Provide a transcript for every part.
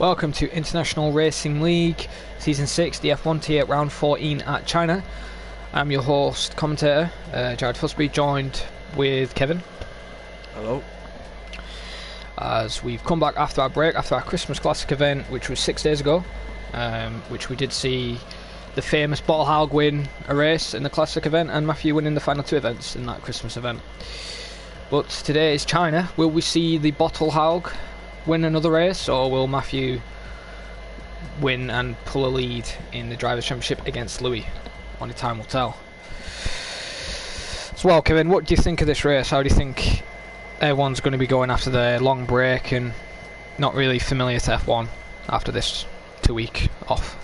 Welcome to International Racing League Season 6, the F1 tier, round 14 at China. I'm your host, commentator, Jared Fusby, joined with Kevin. Hello. As we've come back after our break, after our Christmas Classic event, which was 6 days ago, which we did see the famous Sorhaug win a race in the Classic event and Matthew winning the final two events in that Christmas event. But today is China. Will we see the Sorhaug win another race, or will Matthew win and pull a lead in the Drivers' Championship against Louis? Only time will tell. So, well, Kevin, what do you think of this race? How do you think everyone's going to be going after their long break and not really familiar to F1 after this 2-week off?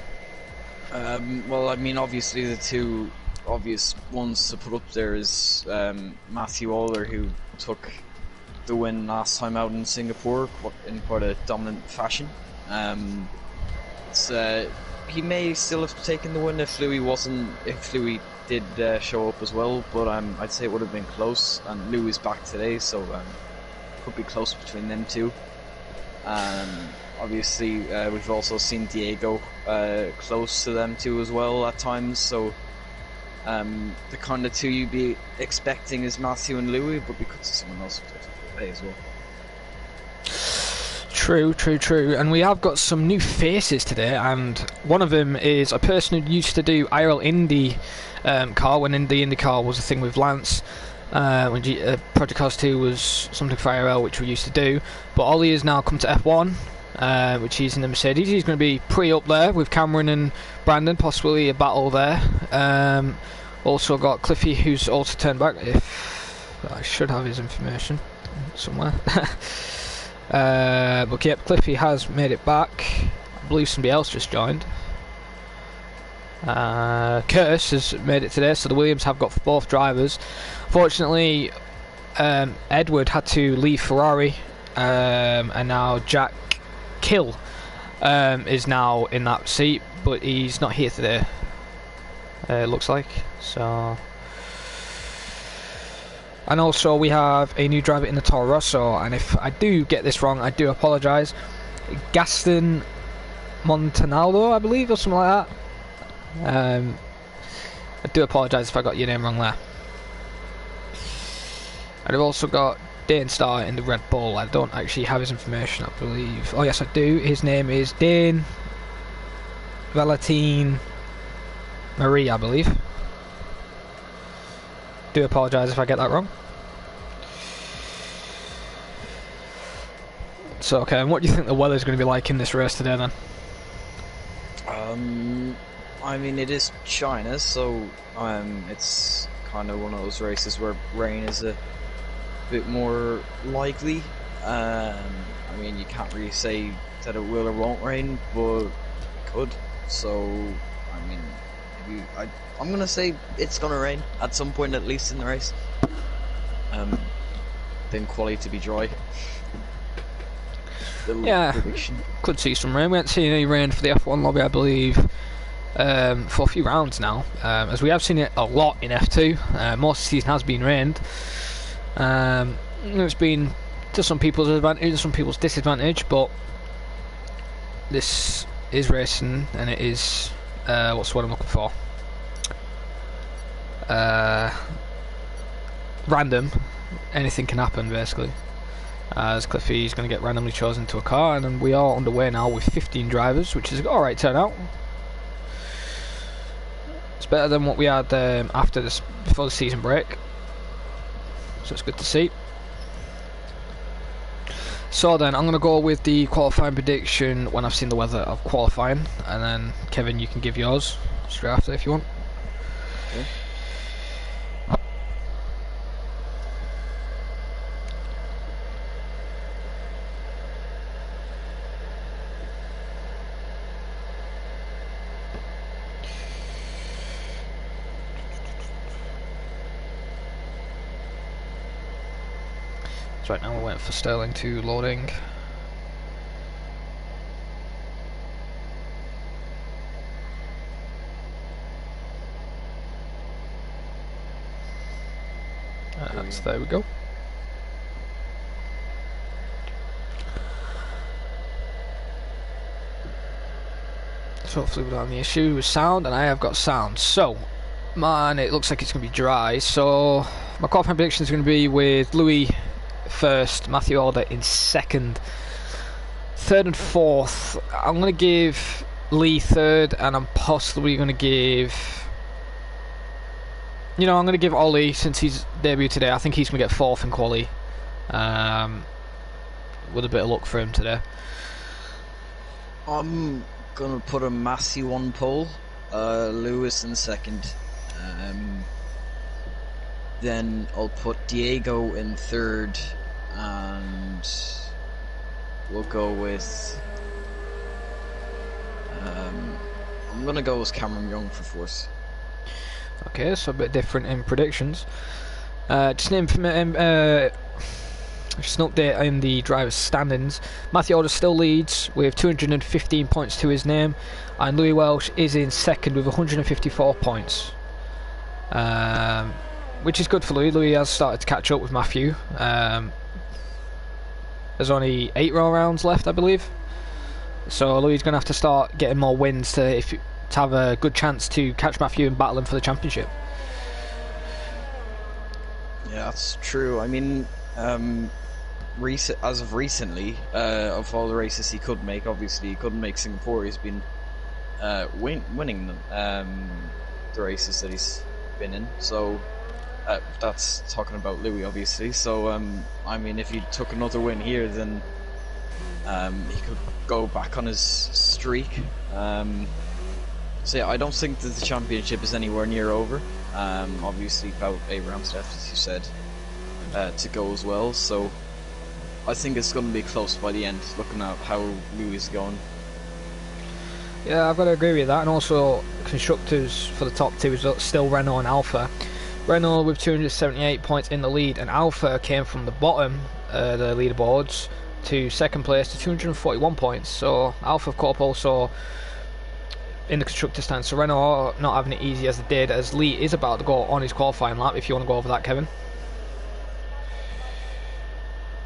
Well, I mean, obviously the two obvious ones to put up there is Matthew Alder, who took the win last time out in Singapore in quite a dominant fashion. He may still have taken the win if Louis did show up as well, but I'd say it would have been close, and Louis is back today, so could be close between them two. Obviously we've also seen Diego close to them two as well at times, so the kind of two you'd be expecting is Matthew and Louis, but we could see someone else today as well. True. And we have got some new faces today, and one of them is a person who used to do IRL Indy car when the Indy car was a thing with Lance. When Project Cars 2 was something for IRL, which we used to do. But Ollie has now come to F1, which he's in the Mercedes. He's going to be pretty up there with Cameron and Brandon, possibly a battle there. Also got Cliffy, who's also turned back. I should have his information somewhere. But yep, Cliffy has made it back. I believe somebody else just joined. Curtis has made it today, so the Williams have got both drivers. Fortunately, Edward had to leave Ferrari, and now Jack Kill is now in that seat, but he's not here today, it looks like. So, and also we have a new driver in the Toro Rosso, and if I do get this wrong, I do apologise. Gaston Montanaldo, I believe, or something like that. I do apologise if I got your name wrong there. And I've also got Dane Starr in the Red Bull. I don't actually have his information, I believe. Oh yes, I do. His name is Dane Valentine Marie, I believe. Do apologise if I get that wrong. So, okay, and what do you think the weather's going to be like in this race today then? I mean, it is China, so it's kind of one of those races where rain is a bit more likely. I mean, you can't really say that it will or won't rain, but it could. So, I mean, maybe I'm gonna say it's gonna rain at some point, at least in the race. Then quality to be dry. Yeah, prediction. Could see some rain. We haven't seen any rain for the F1 lobby, I believe, for a few rounds now, as we have seen it a lot in F2. Most of the season has been rained. It's been to some people's advantage, to some people's disadvantage, but this is racing, and it is what's the word I'm looking for? Random. Anything can happen, basically. As Cliffy is going to get randomly chosen to a car, and then we are underway now with 15 drivers, which is an alright turnout. It's better than what we had before the season break, so it's good to see. So then I'm going to go with the qualifying prediction when I've seen the weather of qualifying, and then Kevin, you can give yours straight after if you want. Okay. Right now we're waiting for Sterling to loading. There we go. hopefully without any issue with sound, and I have got sound. So, man, it looks like it's going to be dry. So, my qualifying prediction is going to be with Louis first, Matthew Alder in second, third and fourth. I'm going to give Lee third, and I'm possibly going to give... I'm going to give Ollie, since he's debuted today. I think he's going to get fourth in quali. With a bit of luck for him today. I'm gonna put a Massey on pole, Lewis in second. Then I'll put Diego in third, and we'll go with. I'm gonna go with Cameron Young for fourth. Okay, so a bit different in predictions. Just an update in the drivers' standings. Matthew Alder still leads with 215 points to his name, and Louis Welsh is in second with 154 points, which is good for Louis. Louis has started to catch up with Matthew. There's only 8 rounds left, I believe, so Louis is going to have to start getting more wins to have a good chance to catch Matthew and battle him for the championship. Yeah, that's true. I mean, as of recently, of all the races he could make, obviously he couldn't make Singapore. He's been winning the races that he's been in. So that's talking about Louis, obviously. So I mean, if he took another win here, then he could go back on his streak. So yeah, I don't think that the championship is anywhere near over. Obviously about 8 rounds left, as you said, to go as well. So I think it's going to be close by the end, looking at how Louis is going. Yeah, I've got to agree with that. And also, constructors for the top 2 is still Renault and Alpha. Renault with 278 points in the lead, and Alpha came from the bottom the leaderboards to second place to 241 points. So Alpha have caught up also in the constructor stand. So Renault are not having it easy as they did, as Lee is about to go on his qualifying lap. If you want to go over that, Kevin.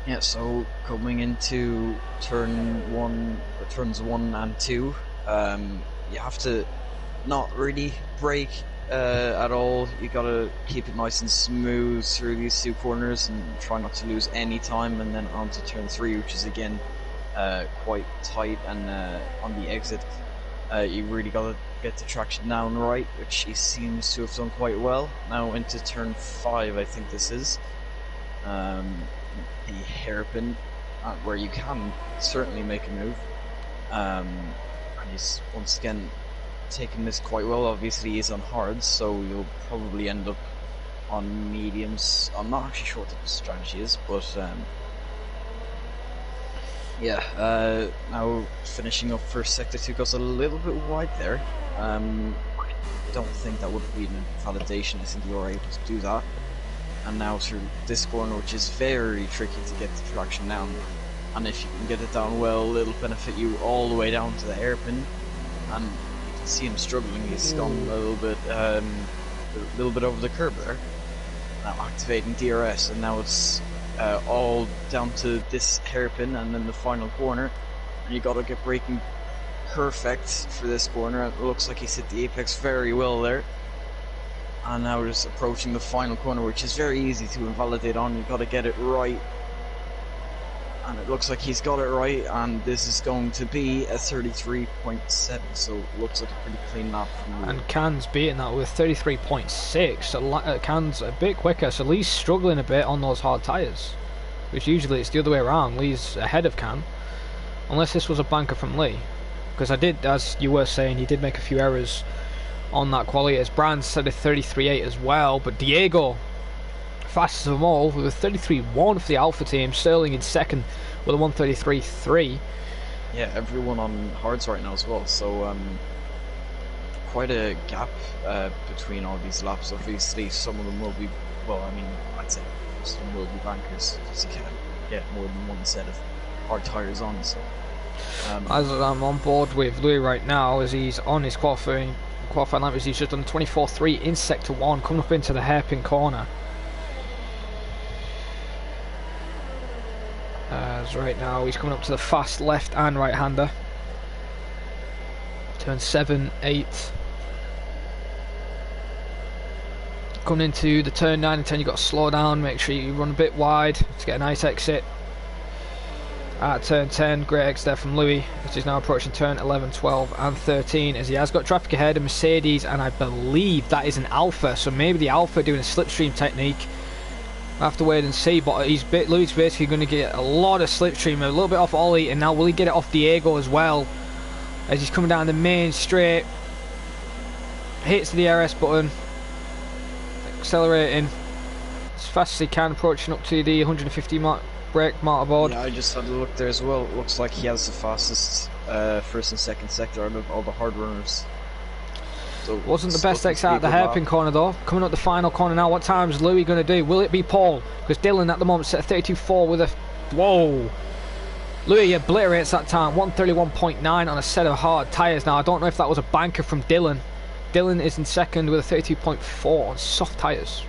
Yeah, so coming into turns 1 and 2, you have to not really brake at all. You gotta keep it nice and smooth through these 2 corners and try not to lose any time, and then on to turn 3, which is again quite tight, and on the exit you really gotta get the traction down right, which he seems to have done quite well. Now into turn 5, I think this is the hairpin, where you can certainly make a move, and he's once again taking this quite well. Obviously he's on hards, so you'll probably end up on mediums. I'm not actually sure what the strategy is, but yeah, now finishing up for sector 2 goes a little bit wide there. I don't think that would be an invalidation. I think you're able to do that. And now through this corner, which is very tricky to get the traction down, and if you can get it down well, it'll benefit you all the way down to the hairpin. And you can see him struggling. He's gone a little bit over the curb there. Now activating DRS, and now it's all down to this hairpin and then the final corner, and you got to get braking perfect for this corner. It looks like he's hit the apex very well there, and now we're just approaching the final corner, which is very easy to invalidate on. You got to get it right, and it looks like he's got it right, and this is going to be a 33.7, so it looks like a pretty clean lap from you. And Can's beating that with 33.6, so Can's a bit quicker, so Lee's struggling a bit on those hard tyres, which usually it's the other way around. Lee's ahead of Can, unless this was a banker from Lee, because I did, as you were saying, he did make a few errors on that quality, as Brand said a 33.8 as well, but Diego fastest of them all with a 33.1 for the Alpha team. Sterling in second with a 133.3. Yeah, everyone on hards right now as well, so quite a gap between all these laps. Obviously some of them will be, well, I mean, I'd say most of them will be bankers, because you can't get more than one set of hard tyres on. So as I'm on board with Louis right now, as he's on his qualifying lap, as he's just done 24.3 in sector 1, coming up into the hairpin corner. As right now he's coming up to the fast left and right hander. Turn 7, 8. Coming into the turn 9 and 10, you've got to slow down, make sure you run a bit wide to get a nice exit. At turn 10, great exit there from Louis, which is now approaching turn 11, 12 and 13, as he has got traffic ahead, a Mercedes, and I believe that is an Alpha, so maybe the Alpha doing a slipstream technique. I'll have to wait and see, but Louis is basically going to get a lot of slipstream, a little bit off Ollie, and now will he get it off Diego as well, as he's coming down the main straight, hits the DRS button, accelerating as fast as he can, approaching up to the 150 brake motorboard. Yeah, I just had a look there as well. It looks like he has the fastest first and second sector out of all the hard runners. So wasn't the best exit out of the hairpin corner though. Coming up the final corner now, what time is Louis going to do? Will it be Paul? Because Dylan at the moment set a 32.4 with a... Whoa! Louis obliterates that time, 131.9 on a set of hard tyres. Now I don't know if that was a banker from Dylan. Dylan is in second with a 32.4 on soft tyres.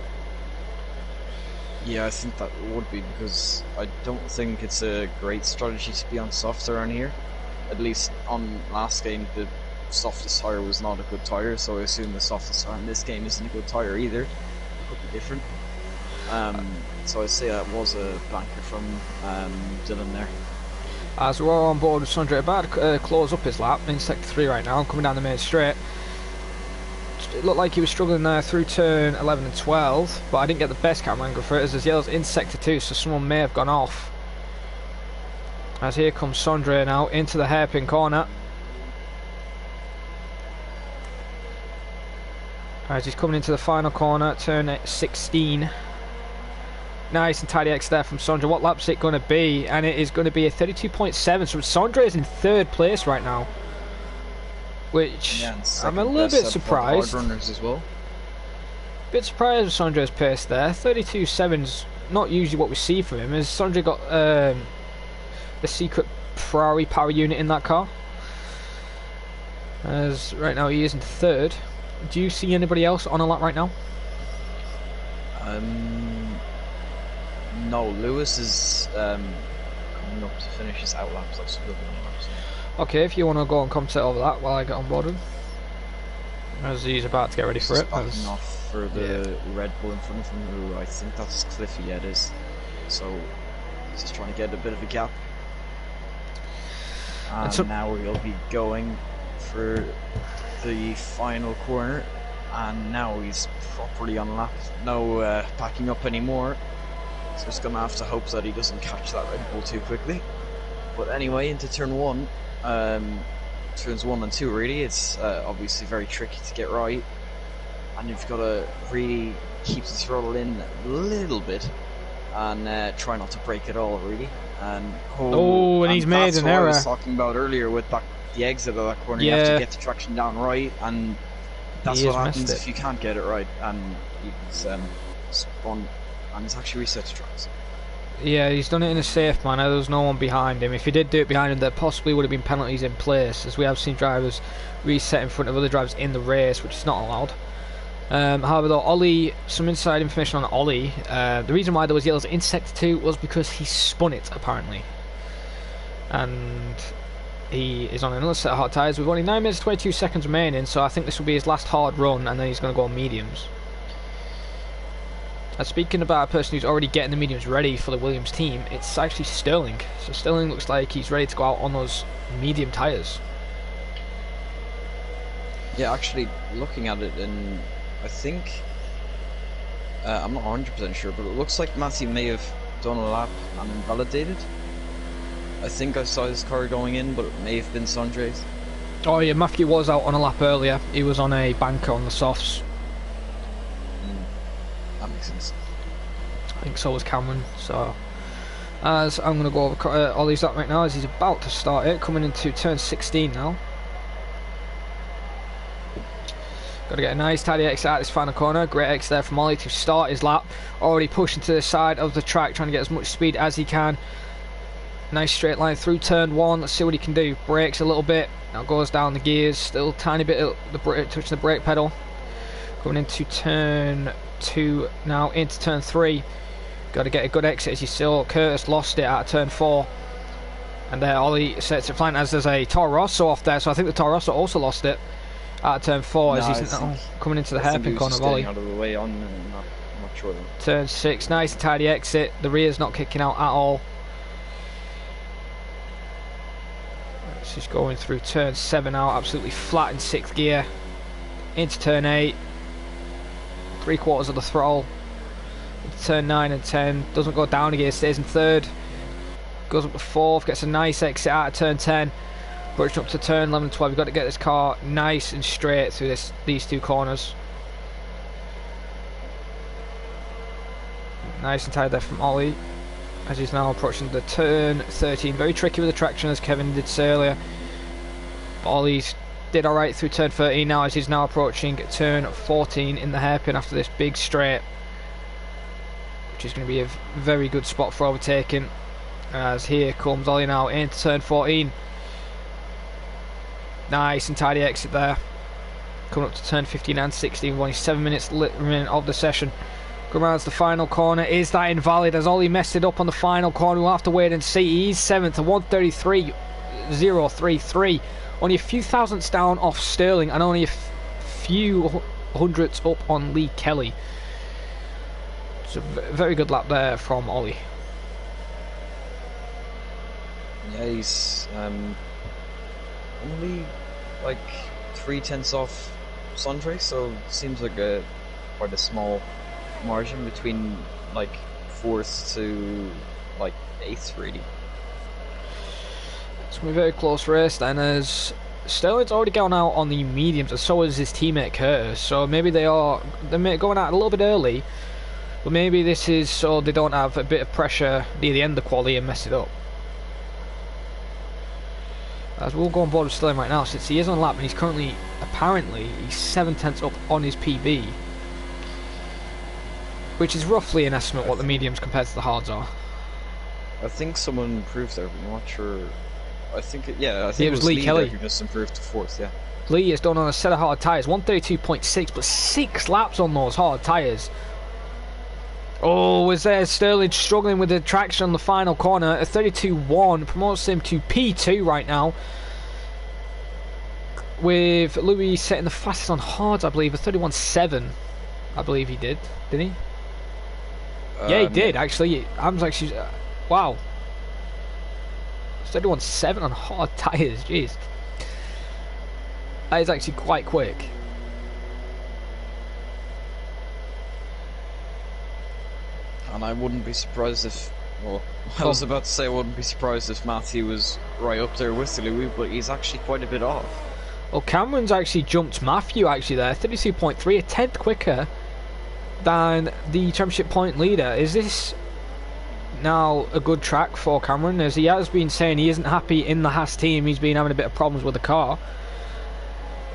Yeah, I think that would be, because I don't think it's a great strategy to be on soft around here. At least on last game, the softest tyre was not a good tyre, so I assume the softest tyre in this game isn't a good tyre either. It could be different. So I'd say that was a banker from Dylan there. As we're all on board with Sondre, about to close up his lap in sector 3 right now, coming down the main straight. It looked like he was struggling there through turn 11 and 12, but I didn't get the best camera angle for it, as there's yellows in sector 2, so someone may have gone off. As here comes Sondre now into the hairpin corner. As he's coming into the final corner, turn 16. Nice and tidy exit there from Sondre. What lap's it going to be? And it is going to be a 32.7, so Sondre is in 3rd place right now. Which, yeah, I'm a little bit surprised. Hard runners as well. Bit surprised with Sondre's pace there. 32.7's not usually what we see from him. Has Sondre got the secret Ferrari power unit in that car? As right now he is in 3rd. Do you see anybody else on a lap right now? No, Lewis is coming up to finish his out laps. That's looking on laps. Okay, if you want to go and commentate over that while I get on board him. As he's about to get ready for it. Backing off for the Red Bull in front of him. Ooh, I think that's Cliffy, yeah, it is. So he's just trying to get a bit of a gap. And so now we'll be going for the final corner. And now he's properly on lap. No backing up anymore. So just going to have to hope that he doesn't catch that Red Bull too quickly. But anyway, into turn 1. Turns 1 and 2 really, it's obviously very tricky to get right, and you've got to really keep the throttle in a little bit and try not to brake at all really. And he's made an error. I was talking about earlier with the exit of that corner. You have to get the traction down right, and that's what happens if you can't get it right. And he's spun, and it's actually reset the tracks. Yeah, he's done it in a safe manner. There was no one behind him. If he did do it behind him, there possibly would have been penalties in place, as we have seen drivers reset in front of other drivers in the race, which is not allowed. However, though, Ollie, some inside information on Ollie. The reason why there was yellows in sector 2 was because he spun it, apparently. And he is on another set of hard tyres with only 9 minutes 22 seconds remaining, so I think this will be his last hard run, and then he's going to go on mediums. Speaking about a person who's already getting the mediums ready for the Williams team, it's actually Sterling. So Sterling looks like he's ready to go out on those medium tyres. Yeah, actually, looking at it, and I think, I'm not 100% sure, but it looks like Matthew may have done a lap and invalidated. I think I saw his car going in, but it may have been Sondre's. Oh yeah, Matthew was out on a lap earlier. He was on a banker on the softs. That makes sense. I think so was Cameron. So, as I'm going to go over Ollie's lap right now, as he's about to start it, coming into turn 16 now. Got to get a nice tidy exit out this final corner. Great exit there from Ollie to start his lap. Already pushing to the side of the track, trying to get as much speed as he can. Nice straight line through turn 1. Let's see what he can do. Brakes a little bit. Now goes down the gears. Still tiny bit of the touching the brake pedal. Coming into turn 2 now, into turn 3. Got to get a good exit as you saw Curtis lost it at turn 4. And Ollie sets it flying as there's a Toro Rosso off there, so I think the Toro Rosso also lost it at turn 4 as he's coming into the hairpin corner of Ollie. Out of the way on, I'm not sure though. Turn 6, nice and tidy exit. The rear's not kicking out at all. It's just going through turn 7 now, absolutely flat in 6th gear. Into turn 8. 3/4 of the throttle. Into turn 9 and 10. Doesn't go down a gear, stays in 3rd. Goes up to 4th, gets a nice exit out of turn 10. Approaching up to turn 11 and 12. You've got to get this car nice and straight through these 2 corners. Nice and tight there from Ollie, as he's now approaching the turn 13. Very tricky with the traction, as Kevin did say earlier. But Ollie's did alright through turn 13 now, as he's now approaching turn 14 in the hairpin after this big straight, which is going to be a very good spot for overtaking. As here comes Ollie now into turn 14. Nice and tidy exit there. Coming up to turn 15 and 16, only 7 minutes remaining of the session. Going around to the final corner. Is that invalid? As Ollie messed it up on the final corner, we'll have to wait and see. He's 7th at 1:33.033. Only a few thousandths down off Sterling, and only a few hundredths up on Lee Kelly. It's a very good lap there from Ollie. Yeah, he's only like 3/10 off Sondre, so seems like quite a small margin between like 4th to like 8th really. It's going to be a very close race then, as Sterling's already gone out on the mediums, and so is his teammate Curtis. So maybe they're going out a little bit early, but maybe this is so they don't have a bit of pressure near the end of the quali and mess it up. As we'll go on board with Sterling right now, since he is on lap and he's currently, apparently, he's 7/10 up on his PB, which is roughly an estimate what the mediums compared to the hards are. I think someone improved there, but I'm not sure. I think it was Lee Kelly who just improved to 4th. Yeah. Lee is done on a set of hard tyres, 132.6, but 6 laps on those hard tyres. Oh, was there Sterling struggling with the traction on the final corner? A 32.1 promotes him to P2 right now, with Louis setting the fastest on hards, I believe, a 31.7. I believe he did, didn't he? Yeah, he did actually. I'm actually, wow. 31.7 on hard tyres, jeez. That is actually quite quick. And I wouldn't be surprised if, well, I was about to say I wouldn't be surprised if Matthew was right up there with the Louis, but he's actually quite a bit off. Well, Cameron's actually jumped Matthew actually there, 32.3, a 10th quicker than the championship point leader. Is this now a good track for Cameron, as he has been saying he isn't happy in the Haas team? He's been having a bit of problems with the car,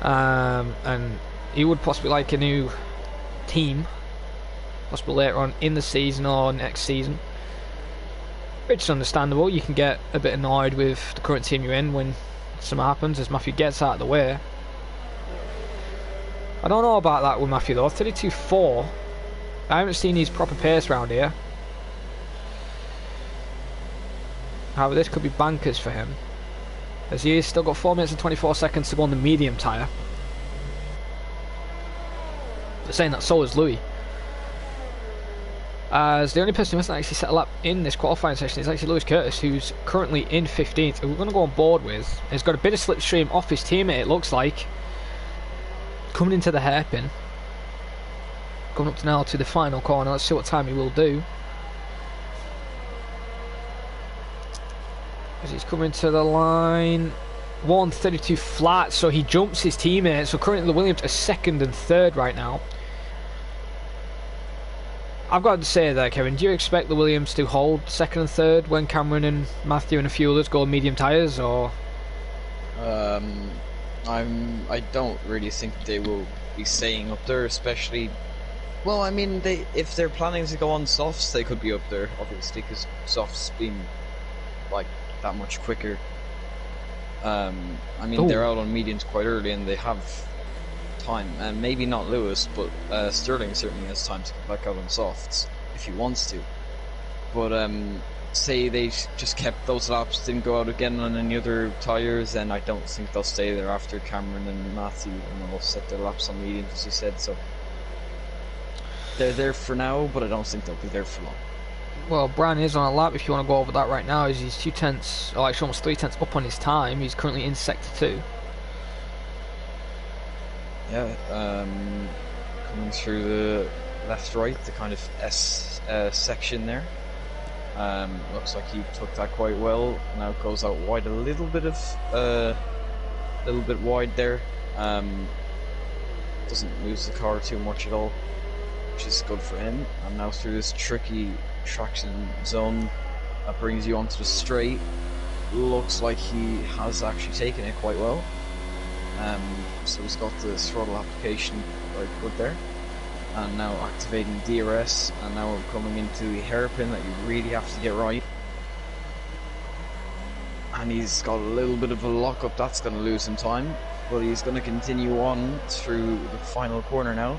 and he would possibly like a new team, possibly later on in the season or next season, which is understandable. You can get a bit annoyed with the current team you're in when something happens, as Matthew gets out of the way. I don't know about that with Matthew though. 32.4. I haven't seen his proper pace around here. However, this could be bankers for him, as he's still got 4 minutes and 24 seconds to go on the medium tyre. They're saying that so is Louis, as the only person who hasn't actually set a lap in this qualifying session is actually Lewis Curtis, who's currently in 15th, who we're going to go on board with. He's got a bit of slipstream off his teammate, it looks like, coming into the hairpin. Coming up now to the final corner. Let's see what time he will do, as he's coming to the line. 1:32 flat, so he jumps his teammate. So currently the Williams are 2nd and 3rd right now. I've got to say that, Kevin, do you expect the Williams to hold 2nd and 3rd when Cameron and Matthew and a few others go medium tyres, or? I don't really think they will be staying up there, especially. Well, I mean, if they're planning to go on softs, they could be up there, obviously, because softs being like that much quicker. I mean, they're out on mediums quite early, and they have time, and maybe not Lewis, but Sterling certainly has time to come back out on softs if he wants to. But say they just kept those laps, didn't go out again on any other tyres, then I don't think they'll stay there after Cameron and Matthew, and they'll set their laps on mediums, as you said. So they're there for now, but I don't think they'll be there for long. Well, Bran is on a lap. If you want to go over that right now, he's 2 tenths, or actually almost 3 tenths up on his time. He's currently in sector 2. Yeah, coming through the left-right, the kind of S section there. Looks like he took that quite well. Now goes out wide a little bit wide there. Doesn't lose the car too much at all, which is good for him. And now through this tricky traction zone that brings you onto the straight. Looks like he has actually taken it quite well. So he's got the throttle application quite good there. And now activating DRS, and now we're coming into the hairpin that you really have to get right. And he's got a little bit of a lockup, that's going to lose him time, but he's going to continue on through the final corner now.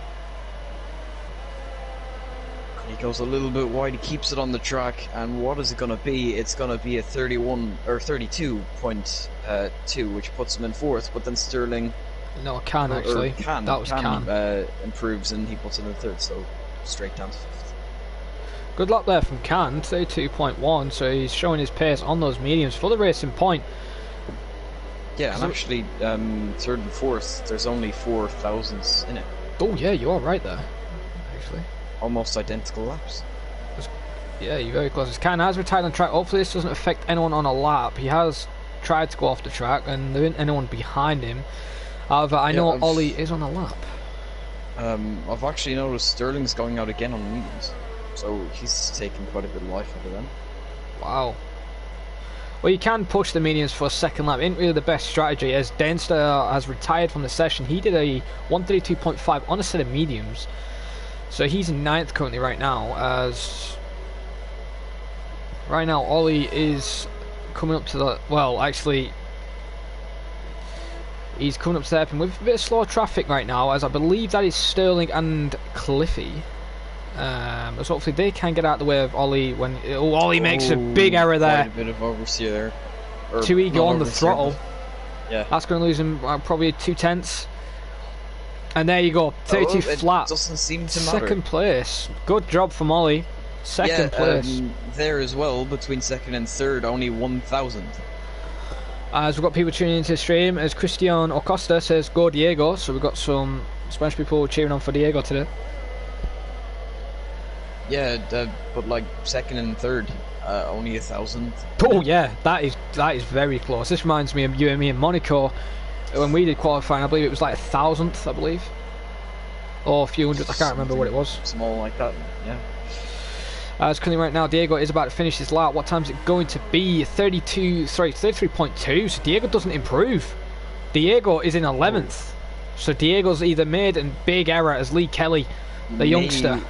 He goes a little bit wide, he keeps it on the track, and what is it going to be? It's going to be a 31 or 32.2, which puts him in 4th, but then Sterling. No, Can actually. That was Can. Improves and he puts it in 3rd, so straight down to 5th. Good luck there from Can, 32.1, so he's showing his pace on those mediums for the racing point. Yeah, and actually, 3rd and 4th, there's only 4 thousandths in it. Oh yeah, you are right there, actually. Almost identical laps. Yeah, you're very close. Can has retired on track. Hopefully this doesn't affect anyone on a lap. He has tried to go off the track, and there isn't anyone behind him. However, I know Ollie is on a lap. I've actually noticed Sterling's going out again on mediums, so he's taking quite a bit of life out of them. Wow. Well, you can push the mediums for a second lap. Isn't really the best strategy, as Denster has retired from the session. He did a 132.5 on a set of mediums, so he's in 9th currently right now. As right now, Ollie is coming up to the actually. He's coming up to the hairpin with a bit of slow traffic right now, as I believe that is Sterling and Cliffy. So hopefully they can get out of the way of Ollie when Ollie makes a big error there. Quite a bit of oversteer there. Too eager on the throttle. Yeah. That's going to lose him probably 2 tenths. And there you go, 32 flat. Doesn't seem to matter. 2nd place. Good job from Ollie. 2nd place. There as well, between 2nd and 3rd, only 1,000. As we've got people tuning into the stream, as Cristian Acosta says, go Diego. So we've got some Spanish people cheering on for Diego today. Yeah, but like 2nd and 3rd, only 1,000. Oh yeah, that is very close. This reminds me of you and me in Monaco when we did qualifying. I believe it was like 1,000th, I believe, or a few hundredth. I can't remember what it was. Small like that, yeah. As currently right now, Diego is about to finish his lap. What time is it going to be? 33.2. So Diego doesn't improve. Diego is in 11th. So Diego's either made a big error as Lee Kelly, the youngster.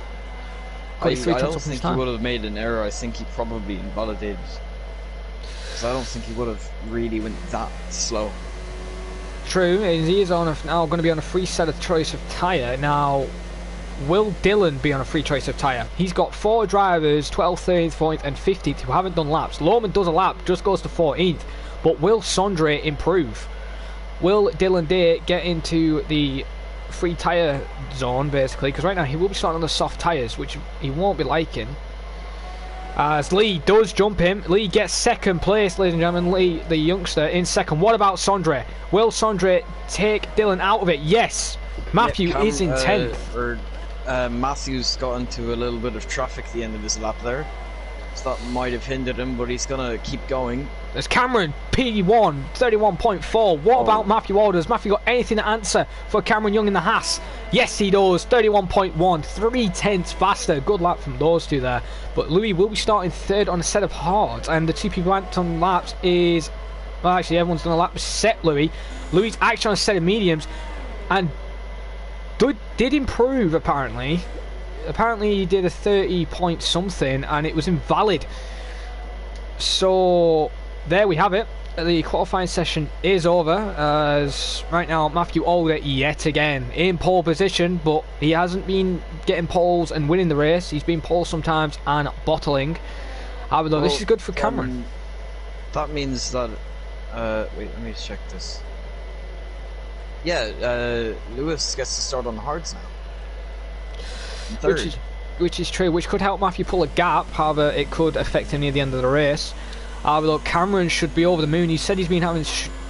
I don't think he would have made an error. I think he probably invalidated. Because I don't think he would have really went that slow. True, and he is now going to be on a free set of choice of tyre. Now, will Dylan be on a free choice of tyre? He's got 4 drivers, 12th, 13th, 14th and 15th, who haven't done laps. Lohman does a lap, just goes to 14th. But will Sondre improve? Will Dylan Day get into the free tyre zone, basically? Because right now he will be starting on the soft tyres, which he won't be liking. As Lee does jump him. Lee gets 2nd place, ladies and gentlemen. Lee, the youngster, in 2nd. What about Sondre? Will Sondre take Dylan out of it? Yes. Matthew is in 10th. Matthew's got into a little bit of traffic at the end of his lap there, so that might have hindered him, but he's gonna keep going. There's Cameron, P1, 31.4. What about Matthew Alder? Has Matthew got anything to answer for Cameron Young in the Haas? Yes, he does. 31.1, 3 tenths faster. Good lap from those two there. But Louis will be starting 3rd on a set of hards, and the 2 people who haven't done laps is, well, actually everyone's done a lap except Louis. Louis actually on a set of mediums, and did improve apparently. Apparently he did a 30 point something and it was invalid. So there we have it. The qualifying session is over, as right now Matthew Alder yet again in pole position, but he hasn't been getting poles and winning the race. He's been pole sometimes and bottling. Although this is good for Cameron. That means that. Wait, let me check this. Yeah, Lewis gets to start on the hards now. In third. Which is true, which could help Matthew pull a gap. However, it could affect him near the end of the race. Look, Cameron should be over the moon. He said he's been having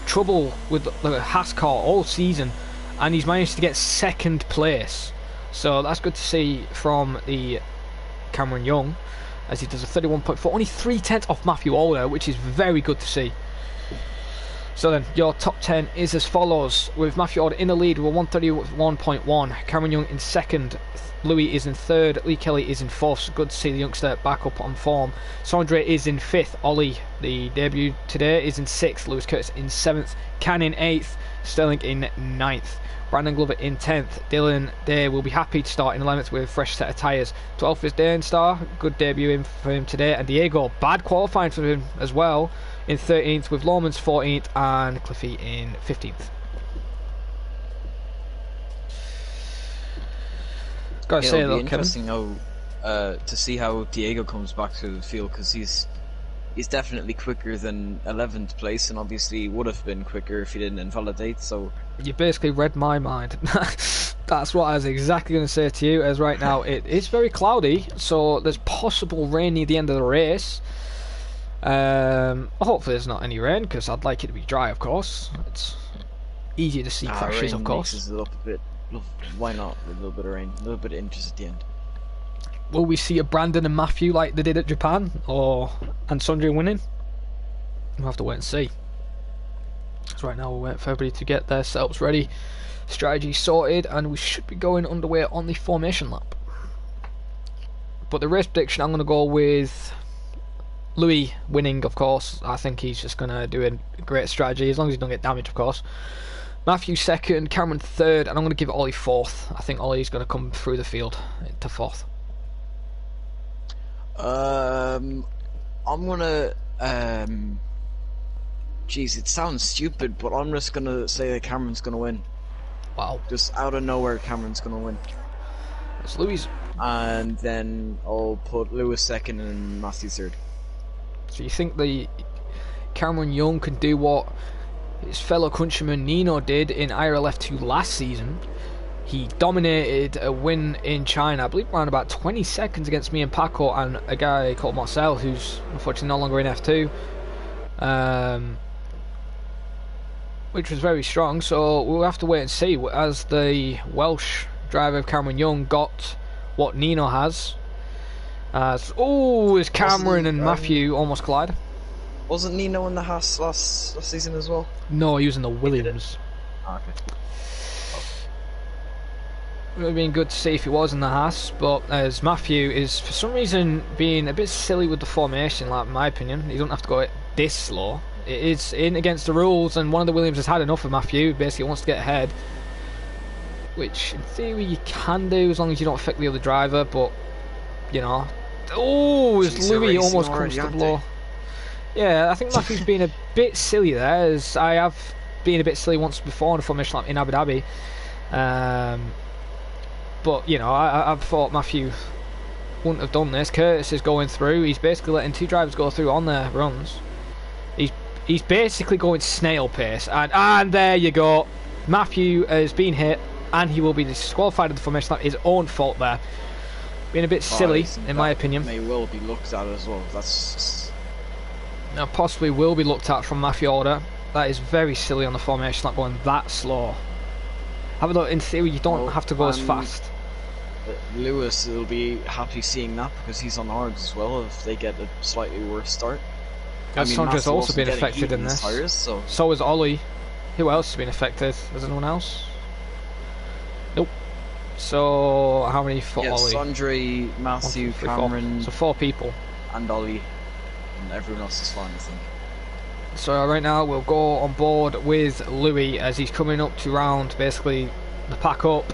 trouble with the Haas car all season, and he's managed to get second place. So that's good to see from the Cameron Young, as he does a 31.4, only 3/10 off Matthew Alder, which is very good to see. So then, your top 10 is as follows, with Matthew Alder in the lead with a 131.1, Cameron Young in second, Louis is in third, Lee Kelly is in fourth. So good to see the youngster back up on form. Sondre is in fifth, Ollie, the debut today, is in sixth, Lewis Curtis in seventh, Can in eighth, Sterling in ninth, Brandon Glover in 10th, Dylan Day will be happy to start in 11th with a fresh set of tyres. 12th is Dane Star, good debut for him today, and Diego, bad qualifying for him as well, in 13th, with Lawman's 14th and Cliffy in 15th. Gotta say it'll though, be interesting to see how Diego comes back to the field, because he's definitely quicker than 11th place, and obviously would have been quicker if he didn't invalidate. So you basically read my mind. That's what I was exactly going to say to you, as right now it is very cloudy, so there's possible rain near the end of the race. Hopefully there's not any rain, because I'd like it to be dry, of course. It's easier to see crashes, of course. Mixes it up a bit. Why not? A little bit of rain, a little bit of interest at the end. Will we see a Brandon and Matthew like they did at Japan, and Sondre winning? We'll have to wait and see. So right now we'll wait for everybody to get their setups ready, strategy sorted, and we should be going underway on the formation lap. But the race prediction, I'm going to go with Louis winning, of course. I think he's just going to do a great strategy, as long as he doesn't get damaged, of course. Matthew second, Cameron third, and I'm going to give Ollie fourth. I think Ollie's going to come through the field to fourth. I'm gonna jeez, it sounds stupid, but I'm just gonna say that Cameron's gonna win. Wow. Just out of nowhere, Cameron's gonna win. It's Louis. And then I'll put Lewis second and Matthew third. So you think the Cameron Young can do what his fellow countryman Nino did in IRL F2 last season? He dominated a win in China, I believe around about 20 seconds against me and Paco and a guy called Marcel, who's unfortunately no longer in F2, which was very strong. So we'll have to wait and see, as the Welsh driver Cameron Young got what Nino has. As Cameron and Matthew almost collide. Wasn't Nino in the Haas last season as well? No, he was in the Williams. Okay. It would have been good to see if he was in the Haas, but as Matthew is for some reason being a bit silly with the formation, like in my opinion, he doesn't have to go this slow. It is in against the rules, and one of the Williams has had enough of Matthew. Basically wants to get ahead, which in theory you can do as long as you don't affect the other driver, but you know. As Louis almost comes to blow. Yeah, I think Matthew's been a bit silly there, as I have been a bit silly once before in a formation lap in Abu Dhabi. But, you know, I've thought Matthew wouldn't have done this. Curtis is going through. He's basically letting two drivers go through on their runs. He's basically going snail pace. And there you go. Matthew has been hit, and he will be disqualified in the formation lap. His own fault there. Being a bit silly, in my opinion. May well be looked at as well. That's... Now, possibly will be looked at from Matthew Alder. That is very silly on the formation lap, going that slow. Have a look, in theory you don't have to go as fast. Lewis will be happy seeing that, because he's on hards as well if they get a slightly worse start. Sondre's also been affected in this. Tires, so is Ollie. Who else has been affected? Is anyone else? Nope. So how many for Ollie? Sondre, Matthew, Cameron. So 4 people. And Ollie. And everyone else is fine, I think. So right now we'll go on board with Louis as he's coming up to round basically the pack up.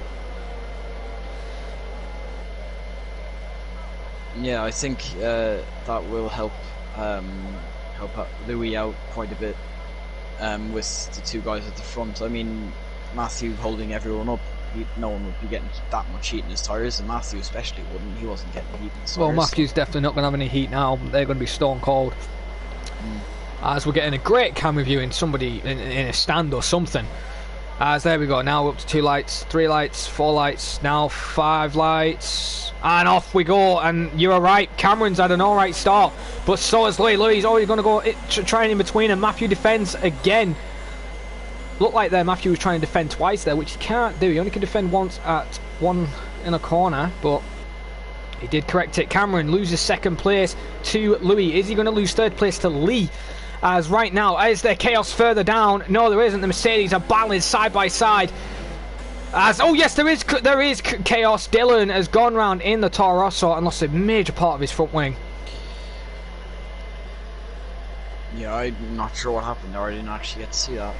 Yeah, I think that will help Louis out quite a bit with the two guys at the front. I mean, Matthew holding everyone up, no one would be getting that much heat in his tyres, and Matthew especially wouldn't. He wasn't getting heat in his tyres. Well, Matthew's definitely not going to have any heat now. They're going to be stone cold. As we're getting a great camera view in somebody in a stand or something. As there we go, now up to 2 lights, 3 lights, 4 lights, now 5 lights, and off we go. And you're right, Cameron's had an alright start, but so has Louis. Louis is already going to go trying in between, and Matthew defends again. Looked like there Matthew was trying to defend twice there, which he can't do. He only can defend once at one in a corner, but he did correct it. Cameron loses 2nd place to Louis. Is he going to lose 3rd place to Lee? As right now, is there chaos further down? No, there isn't. The Mercedes are battling side by side. As oh yes, there is chaos. Dylan has gone round in the Toro Rosso and lost a major part of his front wing. Yeah, I'm not sure what happened there. I didn't actually get to see that.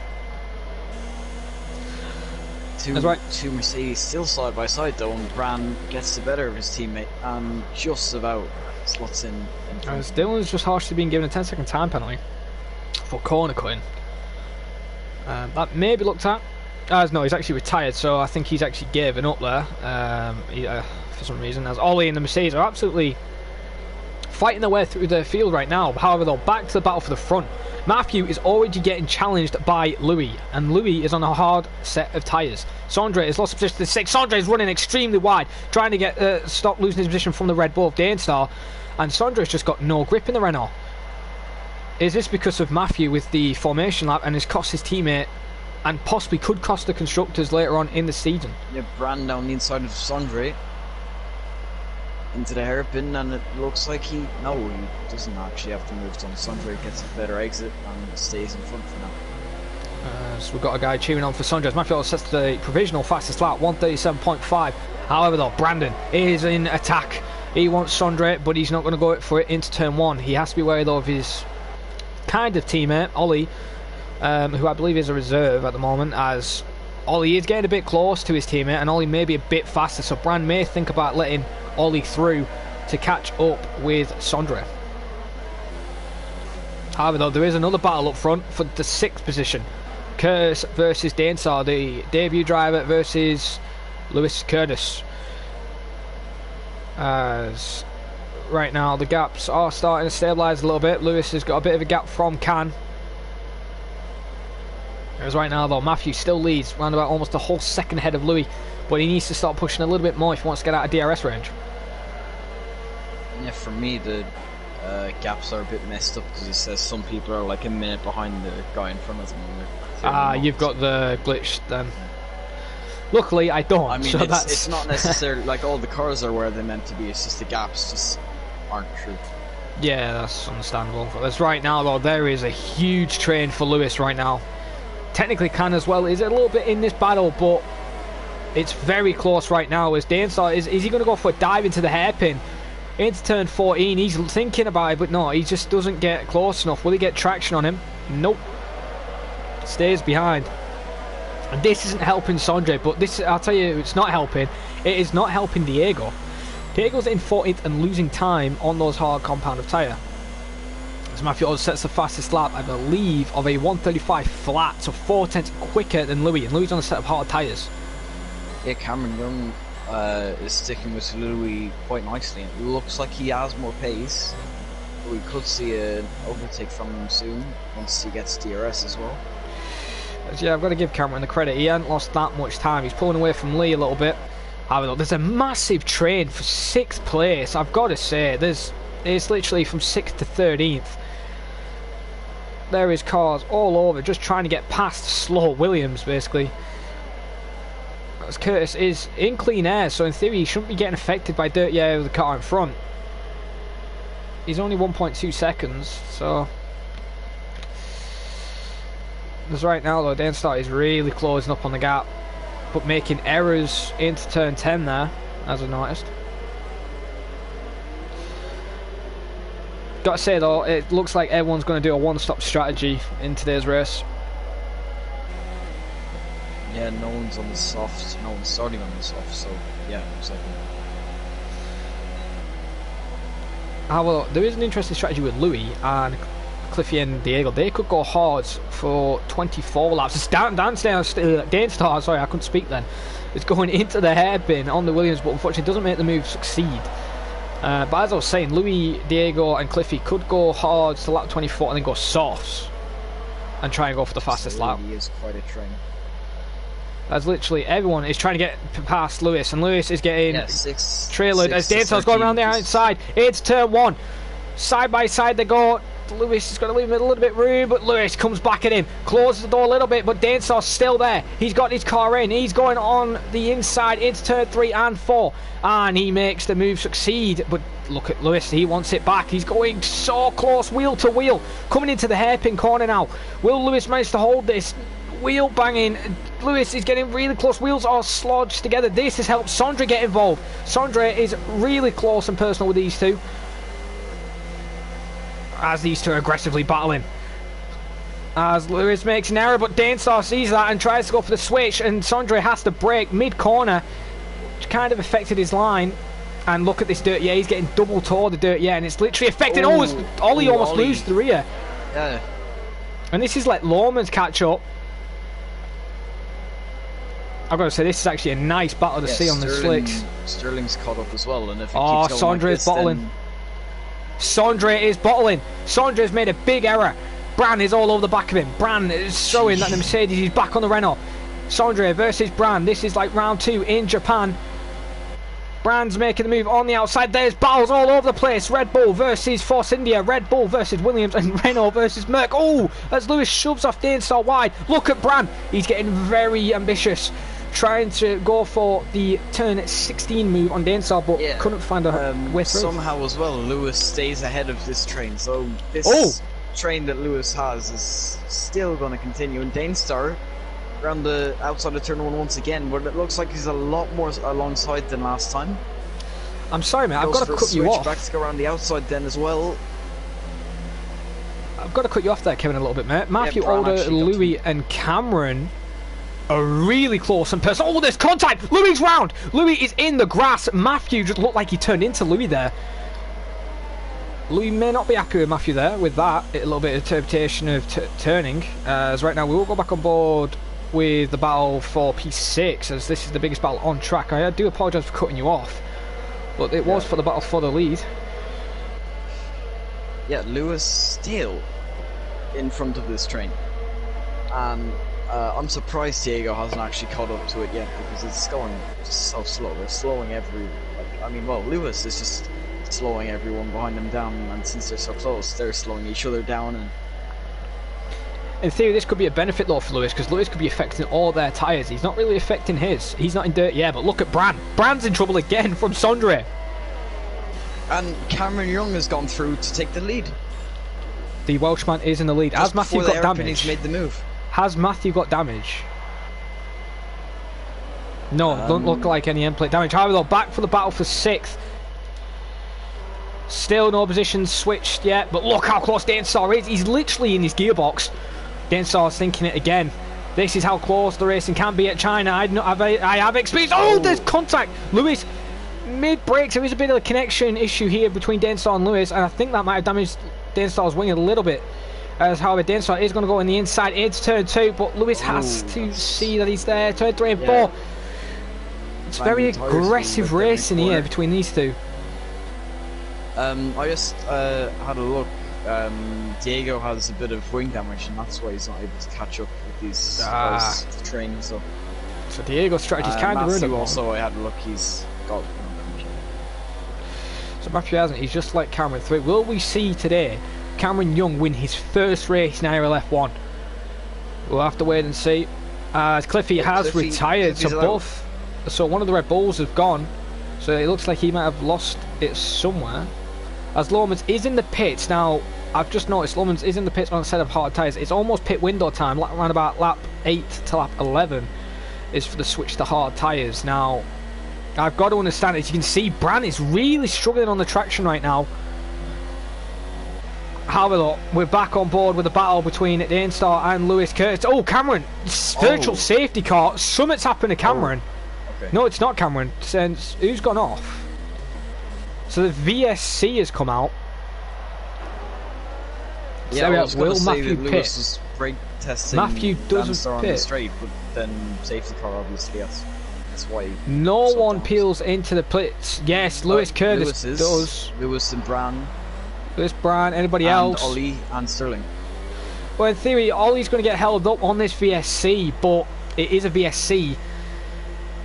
That's right. Two Mercedes still side by side though, and LeBrun gets the better of his teammate and just about slots in front. As Dylan's just harshly been given a 10-second time penalty for corner cutting. That may be looked at. As no, he's actually retired, so I think he's actually given up there for some reason. As Ollie and the Mercedes are absolutely fighting their way through the field right now. However, though, back to the battle for the front. Matthew is already getting challenged by Louis, and Louis is on a hard set of tyres. Sondre has lost position to 6. Sondre is running extremely wide, trying to get stop losing his position from the Red Bull of Dainstar, and Sondre has just got no grip in the Renault. Is this because of Matthew with the formation lap and has cost his teammate and possibly could cost the constructors later on in the season? Yeah, Brand down the inside of Sondre into the hairpin, and it looks like he doesn't actually have to move on. Sondre gets a better exit and stays in front for now. So we've got a guy cheering on for Sondre. Matthew sets the provisional fastest lap, 1:37.5. However, though, Brandon is in attack. He wants Sondre, but he's not going to go for it into turn 1. He has to be wary though of his kind of teammate, Ollie, who I believe is a reserve at the moment, as Ollie is getting a bit close to his teammate, and Ollie may be a bit faster, so Brand may think about letting Ollie through to catch up with Sondre. However, though, there is another battle up front for the 6th position. Curtis versus Dainstar, the debut driver versus Lewis Curtis. As right now the gaps are starting to stabilise a little bit. Lewis has got a bit of a gap from Can. As right now though, Matthew still leads round about almost a whole second ahead of Louis, but he needs to start pushing a little bit more if he wants to get out of DRS range. Yeah, for me the gaps are a bit messed up because it says some people are like a minute behind the guy in front of them. You've got the glitch then. Luckily I don't. I mean, so it's not necessarily like all the cars are where they're meant to be, it's just the gaps just aren't true. Yeah, that's understandable. That's right now though, there is a huge train for Lewis right now. Technically Can as well is a little bit in this battle, but it's very close right now. As Dainstar is he going to go for a dive into the hairpin into turn 14? He's thinking about it, but no, he just doesn't get close enough. Will he get traction on him? Nope. Stays behind. And this isn't helping Sondre, but this, I'll tell you, it's not helping. It is not helping Diego. Diego's in 14th and losing time on those hard compound of tyre. As Matthew also sets the fastest lap, I believe, of a 1:35 flat, so 4/10 quicker than Louis, and Louis on a set of hard tyres. Yeah, Cameron Young is sticking with Louis quite nicely. It looks like he has more pace. We could see an overtake from him soon once he gets DRS as well. Yeah, I've got to give Cameron the credit. He hasn't lost that much time. He's pulling away from Lee a little bit. However, there's a massive train for 6th place. I've got to say, it's literally from 6th to 13th. There is cars all over, just trying to get past slow Williams, basically. As Curtis is in clean air, so in theory he shouldn't be getting affected by dirty air with the car in front. He's only 1.2 seconds, so... As right now though, Dainstar is really closing up on the gap, but making errors into turn 10 there, as I noticed. Got to say though, it looks like everyone's going to do a one-stop strategy in today's race. Yeah, no one's on the soft, no one's starting on the soft, so yeah, looks like it. However, there is an interesting strategy with Louis and Cliffy and Diego. They could go hard for 24 laps. It's Dainstar, sorry, I couldn't speak then. is going into the hairpin on the Williams, but unfortunately doesn't make the move succeed. But as I was saying, Louis, Diego and Cliffy could go hard to lap 24 and then go softs and try and go for the fastest lap. He is quite a train. As literally everyone is trying to get past Lewis, and Lewis is getting trailered as Dainstar's going around the outside. It's turn 1. Side by side they go. Lewis is going to leave him a little bit room, but Lewis comes back at him, closes the door a little bit, but Dainstar's still there. He's got his car in. He's going on the inside into turn 3 and 4, and he makes the move succeed. But look at Lewis, he wants it back. He's going so close, wheel to wheel, coming into the hairpin corner now. Will Lewis manage to hold this? Wheel banging. Lewis is getting really close. Wheels are slodged together. This has helped Sondre get involved. Sondre is really close and personal with these two, as these two are aggressively battling. As Lewis makes an error, but Dainstar sees that and tries to go for the switch, and Sondre has to brake mid-corner, which kind of affected his line. And look at this dirt, yeah, he's getting double towed the dirt, yeah, and it's literally affecting. Ollie almost loses the rear. Yeah. And this is let Lawman's catch up. I've got to say, this is actually a nice battle to see on the slicks. Sterling's caught up as well, and if it Sondre keeps going like is bottling. Sondre is bottling. Sondre has made a big error. Bran is all over the back of him. Bran is showing that the Mercedes is back on the Renault. Sondre versus Bran. This is like round 2 in Japan. Bran's making the move on the outside. There's battles all over the place. Red Bull versus Force India. Red Bull versus Williams, and Renault versus Merck. Oh, as Lewis shoves off Dainstar wide. Look at Bran. He's getting very ambitious, trying to go for the turn 16 move on Dainstar, but couldn't find a way through. Somehow as well, Lewis stays ahead of this train, so this train that Lewis has is still going to continue, and Dainstar around the outside of turn 1 once again, but it looks like he's a lot more alongside than last time. I'm sorry, mate, I've got to cut you off. Back to go around the outside then as well. I've got to cut you off there, Kevin, a little bit, mate. Matthew, Alder, Louis and Cameron are really close and personal. Oh, there's contact! Louis round! Louis is in the grass. Matthew just looked like he turned into Louis there. Louis may not be happy with Matthew there with that. A little bit of interpretation of turning. As right now we will go back on board with the battle for P6, as this is the biggest battle on track. I do apologise for cutting you off, but it was for the battle for the lead. Yeah, Lewis still in front of this train, and I'm surprised Diego hasn't actually caught up to it yet, because it's going just so slow. They're slowing Lewis is just slowing everyone behind them down, and since they're so close, they're slowing each other down. And in theory, this could be a benefit though for Lewis, because Lewis could be affecting all their tyres. He's not really affecting his. He's not in dirt yet, but look at Bran. Bran's in trouble again from Sondre. And Cameron Young has gone through to take the lead. The Welshman is in the lead. Has Matthew got damage? He's made the move. Has Matthew got damage? No, don't look like any end plate damage. However, though, back for the battle for 6th. Still no position switched yet, but look how close Dainstar is. He's literally in his gearbox. Dainstar's thinking it again. This is how close the racing can be at China. I have experience. Oh, there's contact. Lewis mid-break. There is a bit of a connection issue here between Dainstar and Lewis, and I think that might have damaged Dainstar's wing a little bit. As however, Dainstar is going to go in the inside. It's turn 2, but Lewis has to see that he's there. Turn 3 and 4. It's very aggressive racing here between these two. I just had a look. Diego has a bit of wing damage, and that's why he's not able to catch up with these trains. So Diego's strategy is kind of ruined. Also, I had a look. He's got. So Matthew hasn't. He's just like Cameron 3. Will we see today Cameron Young win his first race in IRL F1? We'll have to wait and see. As Cliffy has retired, so one of the Red Bulls have gone. So it looks like he might have lost it somewhere. As Lomans is in the pits now. I've just noticed Lomans is in the pits on a set of hard tyres. It's almost pit window time. Around about lap 8 to lap 11 is for the switch to hard tyres. Now, I've got to understand, as you can see, Bran is really struggling on the traction right now. However, we're back on board with the battle between Dainstar and Lewis Curtis. Oh, Cameron! Virtual safety car. Something's happened to Cameron. Okay. No, it's not Cameron. Since who's gone off? So the VSC has come out. Yeah, I was going to say that Matthew Lewis was brake testing Matthew doesn't on the pit. straight, but then safety car obviously, yes. That's why. No sometimes. one peels into the pits. Yes, Lewis Curtis does. Lewis and Bran. Lewis, Bran, anybody and else? Ollie and Sterling. Well, in theory, Ollie's going to get held up on this VSC, but it is a VSC.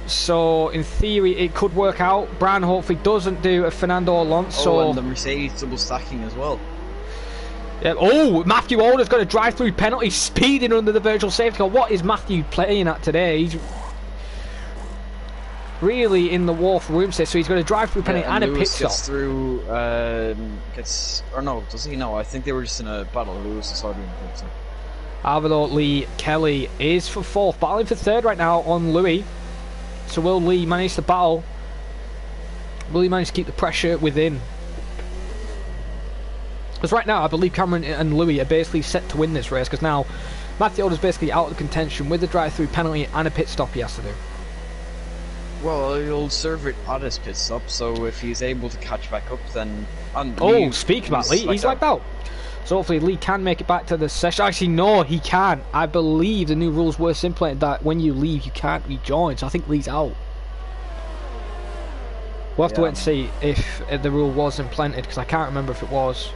So, in theory, it could work out. Bran hopefully doesn't do a Fernando Alonso. Oh, and the Mercedes double stacking as well. Yeah. Oh, Matthew Alder's got a drive-through penalty, speeding under the virtual safety car. What is Matthew playing at today? He's really in the war for room set, so he's got a drive-through penalty and a pit stop. Gets through, or no, does he? No, I think they were just in a battle. Lewis is hardly in the pit stop. Although Lee Kelly is for 4th, battling for 3rd right now on Louis. So will Lee manage to battle? Will he manage to keep the pressure within? Because right now, I believe Cameron and Louis are basically set to win this race, because now Matthew Alder's basically out of contention with the drive-through penalty and a pit stop he has to do. Well, he'll serve it at his pit stop, so if he's able to catch back up, then... Speak about Lee, he's wiped out. So hopefully Lee can make it back to the session. Actually, no, he can't. I believe the new rules were implemented that when you leave, you can't rejoin, so I think Lee's out. We'll have to wait and see if the rule was implemented, because I can't remember if it was.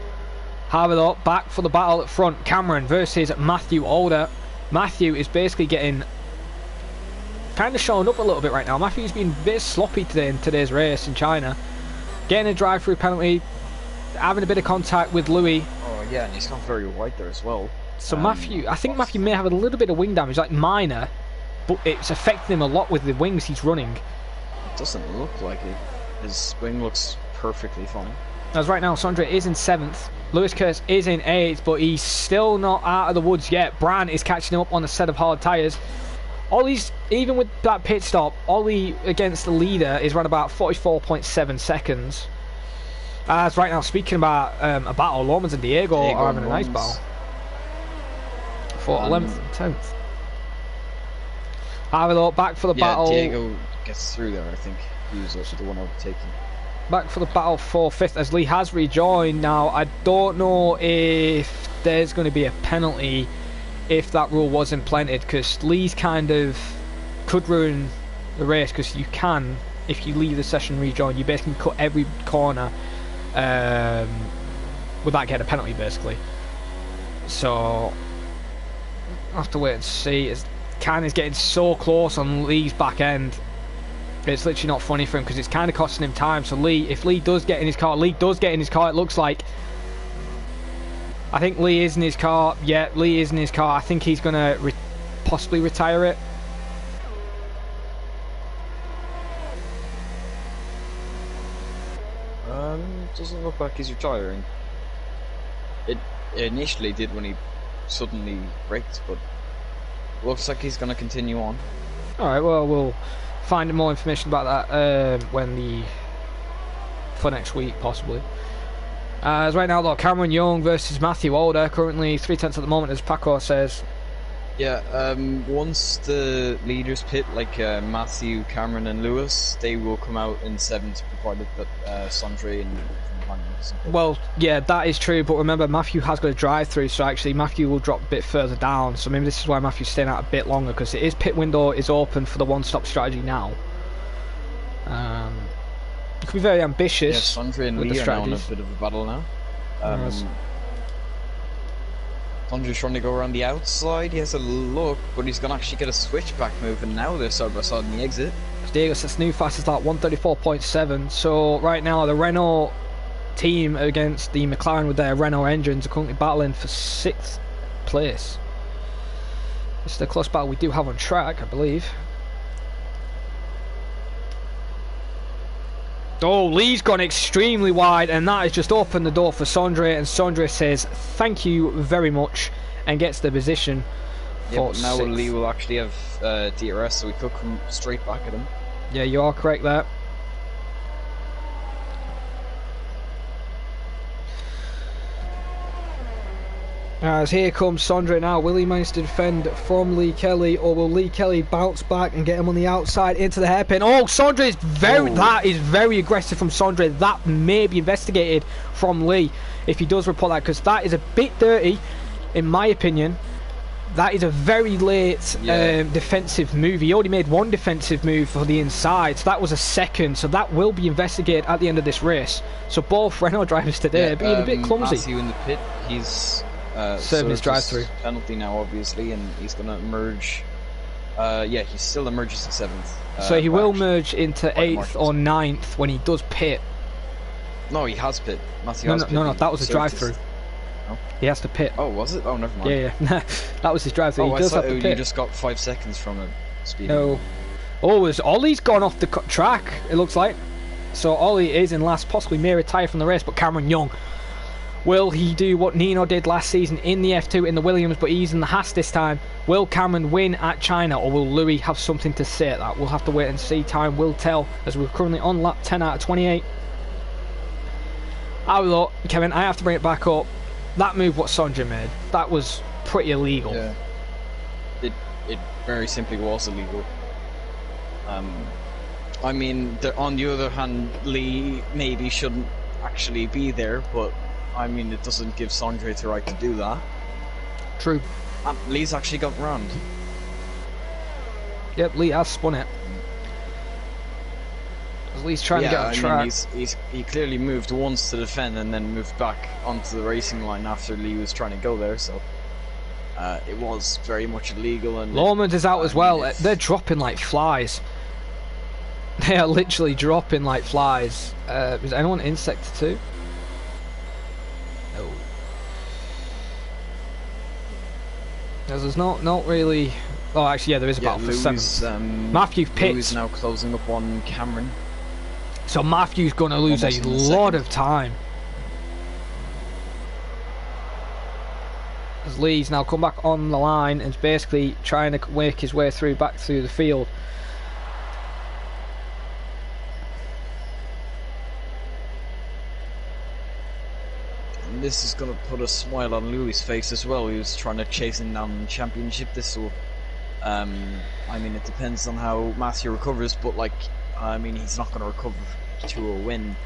However, though, back for the battle at front. Cameron versus Matthew Alder. Matthew is basically getting kind of showing up a little bit right now. Matthew's been a bit sloppy today in today's race in China. Getting a drive-through penalty, having a bit of contact with Louis. Oh yeah, and he's gone very wide there as well. So Matthew, I think Matthew may have a little bit of wing damage, like minor, but it's affecting him a lot with the wings he's running. It doesn't look like it. His wing looks perfectly fine. As right now, Sondre is in 7th. Lewis Curtis is in 8th, but he's still not out of the woods yet. Bran is catching him up on a set of hard tyres. Ollie's, even with that pit stop, Ollie against the leader is around about 44.7 seconds. As right now, speaking about a battle, Lomans and Diego are having a nice battle. For 11th and 10th. However, back for the battle. Diego gets through there, I think. He was also the one overtaking. Back for the battle for 5th as Lee has rejoined. Now, I don't know if there's going to be a penalty if that rule was implemented, because Lee's kind of could ruin the race, because you can, if you leave the session and rejoin, you basically cut every corner without getting a penalty, basically. So, I'll have to wait and see. As Can is getting so close on Lee's back end. It's literally not funny for him, because it's kind of costing him time. So Lee, if Lee does get in his car, it looks like. I think Lee is in his car. Yeah, Lee is in his car. I think he's going to possibly retire it. Doesn't look like he's retiring. It initially did when he suddenly braked, but looks like he's going to continue on. Alright, well, we'll find more information about that for next week, possibly. As right now, though, Cameron Young versus Matthew Alder, currently 3/10 at the moment, as Paco says. Yeah, once the leaders pit, like Matthew, Cameron and Lewis, they will come out in 7th, provided that Sondre and well, yeah, that is true, but remember, Matthew has got a drive-through, so actually Matthew will drop a bit further down, so maybe this is why Matthew's staying out a bit longer, because his pit window is open for the one-stop strategy now. It could be very ambitious. Yeah, Sondre and Lee are now in a bit of a battle now. Sondre's trying to go around the outside, he has a look, but he's going to actually get a switchback move, and now they're side by side in the exit. Diego sets new fastest lap, 134.7, so right now the Renault team against the McLaren with their Renault engines are currently battling for 6th place. This is the close battle we do have on track, I believe. Oh, Lee's gone extremely wide, and that has just opened the door for Sondre, and Sondre says thank you very much and gets the position for but now 6th. Lee will actually have DRS, so we could come straight back at him. Yeah, you are correct there. As here comes Sondre now. Will he manage to defend from Lee Kelly, or will Lee Kelly bounce back and get him on the outside into the hairpin? Oh, Sondre is that is very aggressive from Sondre. That may be investigated from Lee if he does report that, because that is a bit dirty, in my opinion. That is a very late defensive move. He already made one defensive move for the inside, so that was a second. So that will be investigated at the end of this race. So both Renault drivers today being a bit clumsy. Matthew in the pit, he's serving his drive-through penalty now, obviously, and he's going to merge. Yeah, he still emerges in 7th. So he will merge into 8th or 9th when he does pit. No, he has pit. Matthew No, that was a drive-through. No? He has to pit. Oh, was it? Oh, never mind. Yeah. That was his drive-through. He does have to pit. You just got 5 seconds from him speeding. No. Oh, Ollie's gone off the track, it looks like. So Ollie is in last, possibly may retire from the race, but Cameron Young, will he do what Nino did last season in the F2 in the Williams, but he's in the Haas this time? Will Cameron win at China, or will Louis have something to say at that? We'll have to wait and see. Time will tell, as we're currently on lap 10 out of 28. Although, Kevin, I have to bring it back up. That move what Sondre made, that was pretty illegal. Yeah. It very simply was illegal. I mean, on the other hand, Lee maybe shouldn't actually be there, but I mean, it doesn't give Sondre the right to do that. True. And Lee's actually got round. Yep, Lee has spun it. Lee's trying to get on track. He clearly moved once to defend and then moved back onto the racing line after Lee was trying to go there, so it was very much illegal. And Lormond is out as well. They're dropping like flies. They are literally dropping like flies. Is anyone in sector 2? No. There's not really. Oh, actually, yeah, there is a battle for 7th. Matthew pits. Louis now closing up on Cameron. So Matthew's going to lose a lot of time. As Lee's now come back on the line and is basically trying to work his way back through the field. And this is going to put a smile on Louis' face as well. He was trying to chase him down the championship. This will, I mean, it depends on how Matthew recovers, but like, I mean, he's not going to recover to a win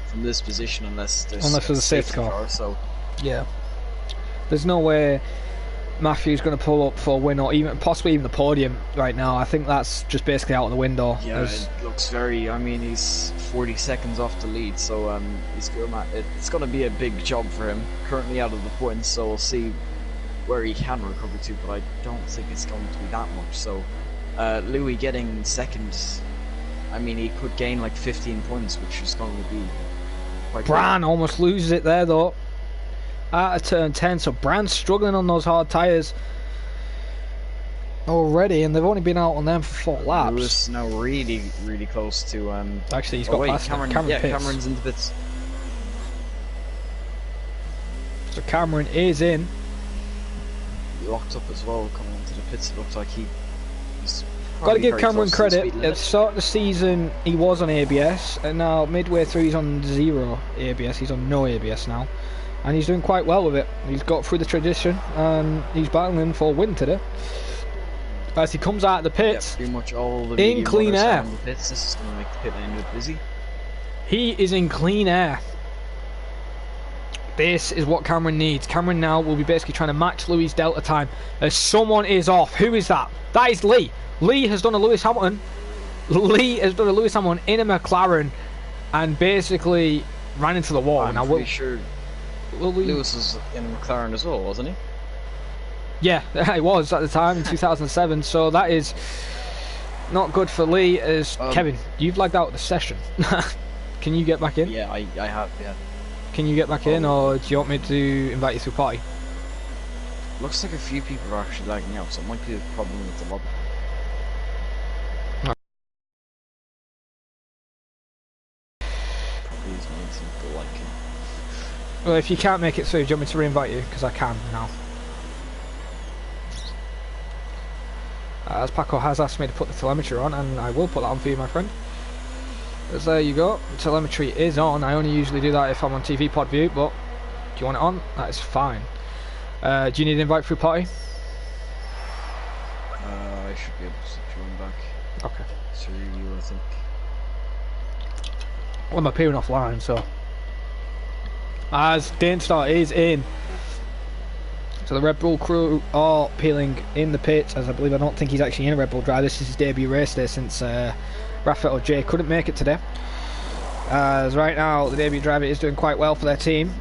from this position unless there's a safety car. So yeah, there's no way Matthew's going to pull up for a win or even possibly even the podium right now. I think that's just basically out of the window. Yeah, it looks very. I mean, he's 40 seconds off the lead, so it's going to be a big job for him. Currently out of the points, so we'll see where he can recover to, but I don't think it's going to be that much. So Louis getting second. I mean, he could gain like 15 points, which is going to be quite Bran good. almost loses it there, though. Out of turn 10, so Bran's struggling on those hard tyres already, and they've only been out on them for 4 laps. Lewis now really, really close to... Actually, he's got past Cameron's in the pits. So Cameron is in. He locked up as well coming into the pits. It looks like he's... Got to give Cameron credit. At the start of the season, he was on ABS, and now midway through, he's on 0 ABS. He's on no ABS now, and he's doing quite well with it. He's got through the transition, and he's battling for a win today. As he comes out of the pits, pretty much all the in clean air. The pits. This is going to make the pit lane a bit busy. He is in clean air. This is what Cameron needs. Cameron now will be basically trying to match Louis' delta time as someone is off. Who is that? That is Lee. Lee has done a Lewis Hamilton. Lee has done a Lewis Hamilton in a McLaren and basically ran into the wall. I'm pretty sure Lewis was in a McLaren as well, wasn't he? Yeah, he was at the time in 2007. So that is not good for Lee. As Kevin, you've lagged out the session. Can you get back in? Yeah, I have. Yeah. Can you get back in, or do you want me to invite you to a party? Looks like a few people are actually lagging out, so it might be a problem with the lobby. Well, if you can't make it through, do you want me to re-invite you? Because I can now. As Paco has asked me to put the telemetry on, and I will put that on for you, my friend. As there you go, telemetry is on. I only usually do that if I'm on TV pod view, but do you want it on? That is fine. Do you need an invite through party? I should be able to join back. Okay. Through you, I think. Well, I'm appearing offline, so. As Danestar is in. So the Red Bull crew are peeling in the pits, as I don't think he's actually in a Red Bull drive. This is his debut race there since Rafa or Jay couldn't make it today. As right now the debut driver is doing quite well for their team,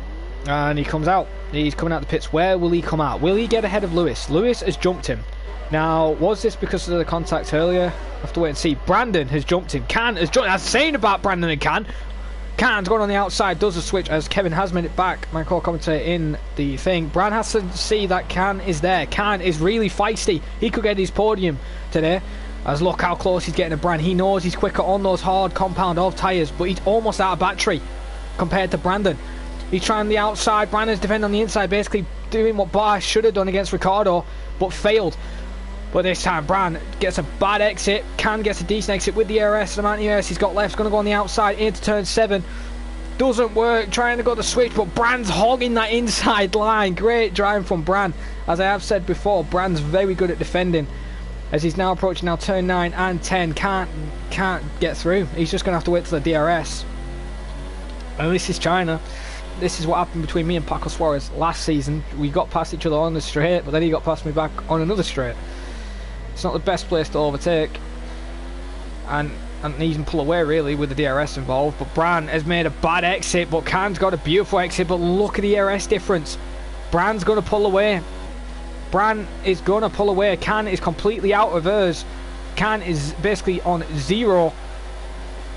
and he comes out. He's coming out the pits. Where will he come out? Will he get ahead of Lewis? Lewis has jumped him. Now, was this because of the contact earlier? I have to wait and see. Brandon has jumped him. Can has jumped. I was saying about Brandon and Can. Can's going on the outside, does a switch as Kevin has made it back. My co-commentator in the thing. Bran has to see that Can is there. Can is really feisty. He could get his podium today. As look how close he's getting to Bran. He knows he's quicker on those hard compound of tyres, but he's almost out of battery compared to Brandon. He's trying the outside. Brandon's defending on the inside, basically doing what Bar should have done against Ricardo, but failed. But this time, Bran gets a bad exit. Can gets a decent exit with the ERS. The amount of ERS he's got left. Going to go on the outside into turn 7. Doesn't work. Trying to go the switch, but Bran's hogging that inside line. Great driving from Bran. As I have said before, Bran's very good at defending. As he's now approaching now turn 9 and 10. Can't get through. He's just going to have to wait till the DRS. And this is China. This is what happened between me and Paco Suarez last season. We got past each other on the straight, but then he got past me back on another straight. It's not the best place to overtake, and even pull away really with the DRS involved. But Bran has made a bad exit, but Can's got a beautiful exit. But look at the DRS difference. Bran's going to pull away. Bran is going to pull away. Can is completely out of hers. Can is basically on 0,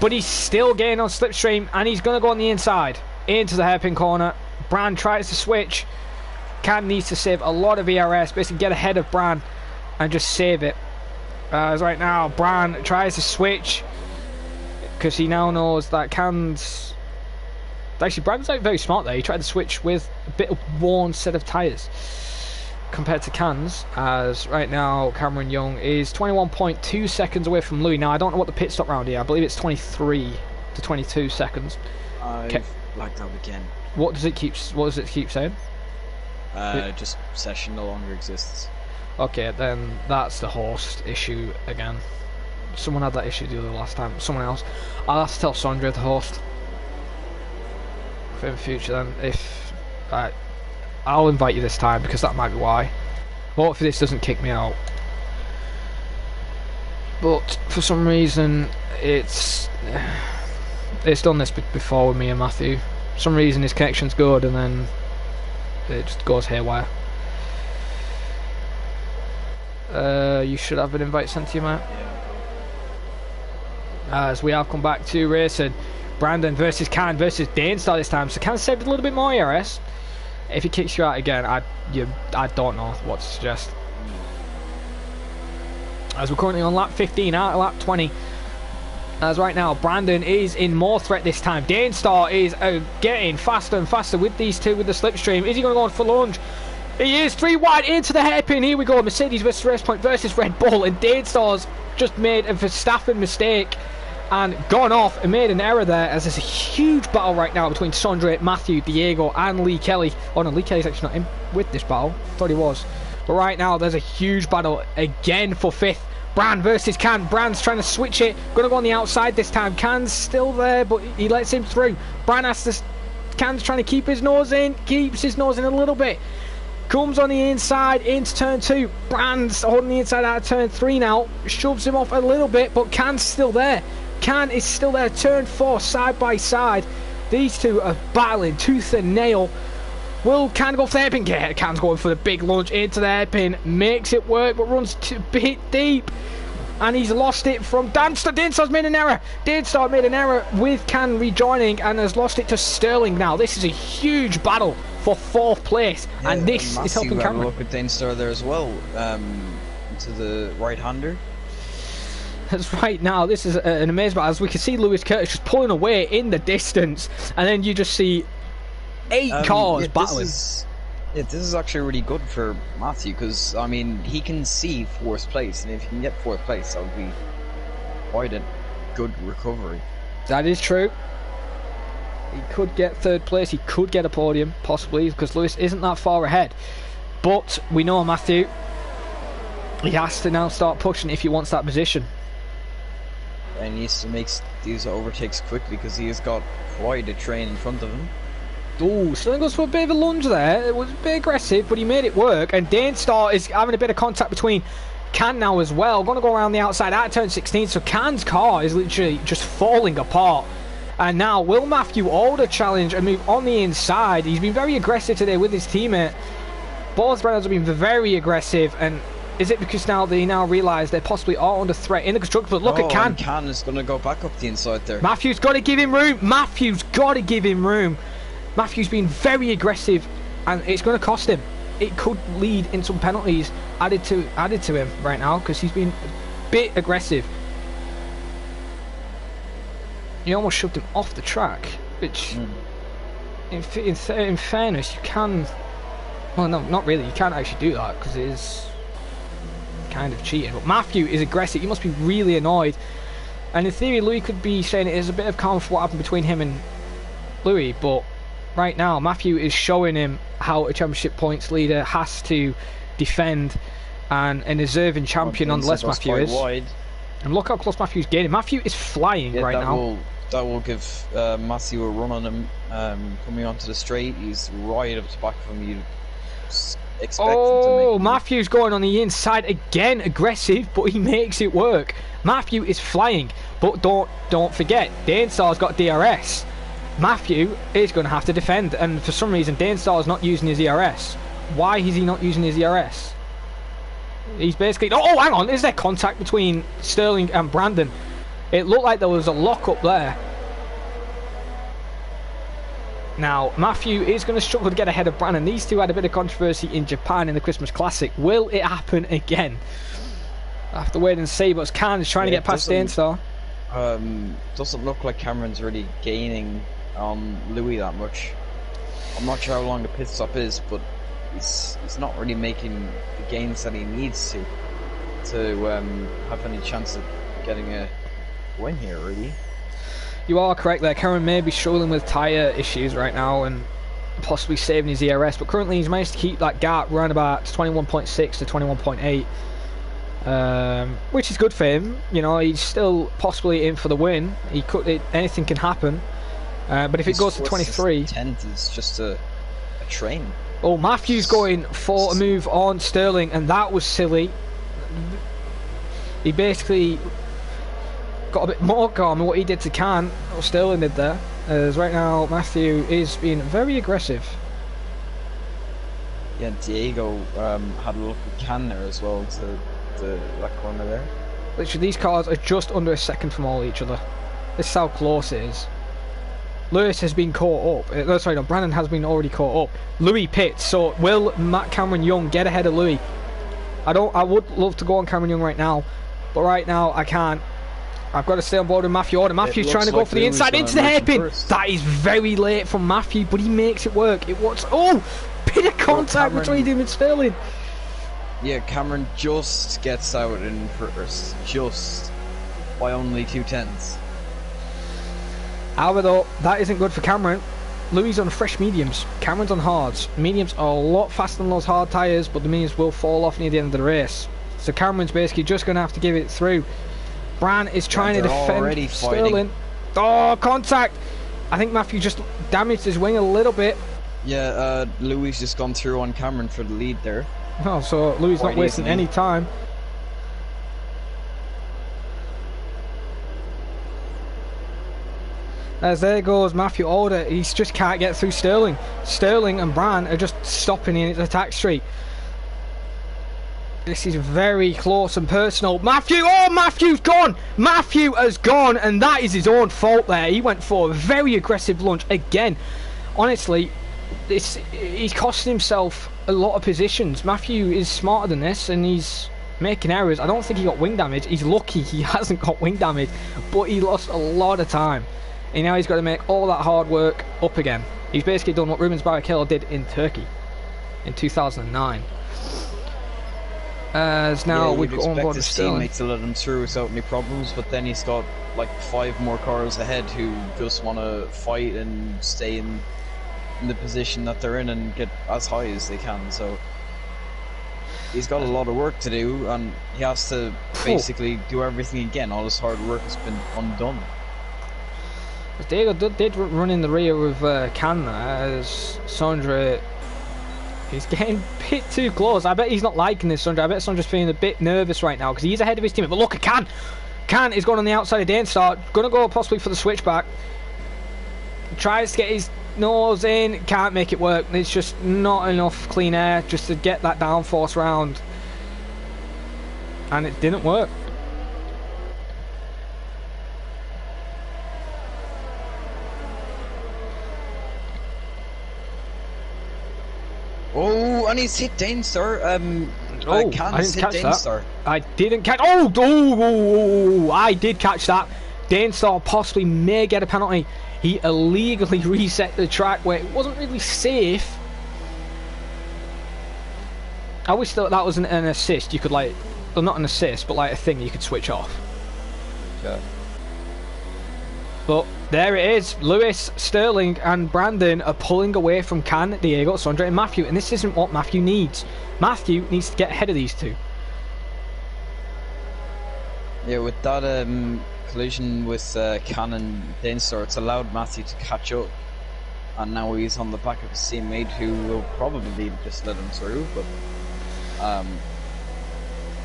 but he's still getting on slipstream, and he's going to go on the inside into the hairpin corner. Bran tries to switch. Can needs to save a lot of ERS, basically get ahead of Bran and just save it. As right now Bran tries to switch because he now knows that Can's actually, Bran's like very smart there. He tried to switch with a bit of worn set of tyres compared to Can's. As right now Cameron Young is 21.2 seconds away from Louis. Now I don't know what the pit stop round here. I believe it's 23 to 22 seconds. I've blacked out again. What does it keep saying? Just session no longer exists. Okay, then that's the host issue again. Someone had that issue the last time. Someone else. I'll have to tell Sondre, the host, for in the future then. If I'll invite you this time, because that might be why. Hopefully this doesn't kick me out. But for some reason it's done this before with me and Matthew. For some reason his connection's good and then it just goes haywire. You should have an invite sent to you, mate. As we have come back to racing, Brandon versus Can versus Danestar this time. So Can saved a little bit more ERS. If he kicks you out again, I don't know what to suggest. As we're currently on lap 15 out of lap 20. As right now Brandon is in more threat this time. Danestar is getting faster and faster with these two with the slipstream. Is he going to go on for lunge? He is 3 wide into the hairpin. Here we go. Mercedes versus Race Point versus Red Bull. And Danestar's just made a Verstappen mistake and gone off and made an error there. As there's a huge battle right now between Sondre, Matthew, Diego, and Lee Kelly. Oh no, Lee Kelly's actually not in with this battle. Thought he was. But right now there's a huge battle again for 5th. Bran versus Can. Bran's trying to switch it. Gonna go on the outside this time. Can's still there, but he lets him through. Bran has to. Can's trying to keep his nose in. Keeps his nose in a little bit. Comes on the inside into turn 2. Bran's holding the inside out of turn 3 now. Shoves him off a little bit, but Can's still there. Can is still there. Turn 4 side by side. These two are battling tooth and nail. Will Can go for the hairpin? Yeah, Can's going for the big launch into the hairpin. Makes it work, but runs a bit deep. And he's lost it from Danestar. Danestar's made an error. Danestar made an error with Can rejoining and has lost it to Sterling now. This is a huge battle for 4th place. Yeah, and this is helping Cameron. Look at Danestar there as well. To the right-hander. That's right. Now this is an amazing battle. As we can see Lewis Curtis just pulling away in the distance. And then you just see 8 cars battling. This is actually really good for Matthew because, I mean, he can see 4th place, and if he can get 4th place, that would be quite a good recovery. That is true. He could get 3rd place, he could get a podium, possibly, because Lewis isn't that far ahead. But we know Matthew, he has to now start pushing if he wants that position. And he needs to make these overtakes quickly because he has got quite a train in front of him. Ooh, Sterling goes for a bit of a lunge there. It was a bit aggressive, but he made it work. And Dainstar is having a bit of contact between Can now as well. Going to go around the outside at turn 16. So Can's car is literally just falling apart. And now will Matthew Alder challenge and move on the inside? He's been very aggressive today with his teammate. Both riders have been very aggressive. And is it because now they realise they possibly are under threat in the constructor? But look at Can. Can is going to go back up the inside there. Matthew's got to give him room. Matthew's got to give him room. Matthew's been very aggressive, and it's going to cost him. It could lead in some penalties added to him right now because he's been a bit aggressive. He almost shoved him off the track, which, in fairness, you can. Well, no, not really. You can't actually do that because it is kind of cheating. But Matthew is aggressive. He must be really annoyed. And in theory, Louis could be saying it is a bit of calm for what happened between him and Louis, but right now Matthew is showing him how a championship points leader has to defend, and a deserving champion nonetheless Matthew is. Wide. And look how close Matthew's gaining. Matthew is flying right now. That will give Matthew a run on him coming onto the straight. He's right up the back of him. You'd expect him to make Matthew's going on the inside again, aggressive, but he makes it work. Matthew is flying, but don't forget, Dainstar's got DRS. Matthew is going to have to defend, and for some reason Dainstar is not using his ERS. Why is he not using his ERS? He's basically... Oh, hang on, is there contact between Sterling and Brandon? It looked like there was a lock up there. Now, Matthew is going to struggle to get ahead of Brandon. These two had a bit of controversy in Japan in the Christmas Classic. Will it happen again? I have to wait and see, but Khan is trying to get past Dainstar. Doesn't look like Cameron's really gaining on Louis that much. I'm not sure how long the pit stop is, but he's not really making the gains that he needs to have any chance of getting a win here, really. You are correct there. Cameron may be struggling with tyre issues right now and possibly saving his ERS, but currently he's managed to keep that gap around about 21.6 to 21.8, which is good for him. You know, he's still possibly in for the win. Anything can happen. But if it goes to 23, 10th is just a train. Oh, Matthew's going for a move on Sterling, and that was silly. He basically got a bit more calm than what he did to Can, or Sterling did there. As right now, Matthew is being very aggressive. Yeah, Diego had a look at Can there as well to that corner there. Literally, these cars are just under a second from all each other. This is how close it is. Lewis has been caught up. Brandon has been already caught up. Louis pits. So will Cameron Young get ahead of Louis? I would love to go on Cameron Young right now, but right now I can't. I've got to stay on board with Matthew Alder. Matthew's trying to go for the inside into the hairpin. That is very late from Matthew, but he makes it work. It was bit of contact between him and Sterling. Yeah, Cameron just gets out in first, just by only 2/10. However, though, that isn't good for Cameron. Louis on fresh mediums, Cameron's on hards. Mediums are a lot faster than those hard tyres, but the mediums will fall off near the end of the race. So Cameron's basically just going to have to give it through. Bran is trying to defend Sterling. Oh, contact! I think Matthew just damaged his wing a little bit. Yeah, Louis just gone through on Cameron for the lead there. Oh, so Louis not wasting any time. As there goes Matthew Alder, he just can't get through Sterling. Sterling and Bran are just stopping in his attack streak. This is very close and personal. Matthew's gone! Matthew has gone, and that is his own fault there. He went for a very aggressive lunge again. Honestly, he's costing himself a lot of positions. Matthew is smarter than this, and he's making errors. I don't think he got wing damage. He's lucky he hasn't got wing damage, but he lost a lot of time. And now he's got to make all that hard work up again. He's basically done what Rubens Barrichello did in Turkey in 2009. As now we go on board with Sterling. Teammates to let him through without any problems, but then he's got like 5 more cars ahead who just want to fight and stay in the position that they're in and get as high as they can. So he's got a lot of work to do, and he has to basically do everything again. All his hard work has been undone. Diego did run in the rear with Can there, as Sondre. He's getting a bit too close. I bet he's not liking this, Sondre. I bet Sondre's feeling a bit nervous right now because he's ahead of his team. But look at Can. Can is going on the outside of Dainstar. Going to go possibly for the switchback. Tries to get his nose in. Can't make it work. It's just not enough clean air just to get that downforce round. And it didn't work. Oh, and he's hit Dainstar. I didn't catch Dainstar. that. I didn't catch. Oh, I did catch that. Dainstar possibly may get a penalty. He illegally reset the track where it wasn't really safe. I wish that was an assist. You could well, not an assist, but like a thing you could switch off. Yeah. But there it is. Lewis, Sterling and Brandon are pulling away from Can, Diego, Sondre and Matthew, and this isn't what Matthew needs. Matthew needs to get ahead of these two. Yeah, with that collision with Can and Dainstar, it's allowed Matthew to catch up, and now he's on the back of his teammate who will probably just let him through, but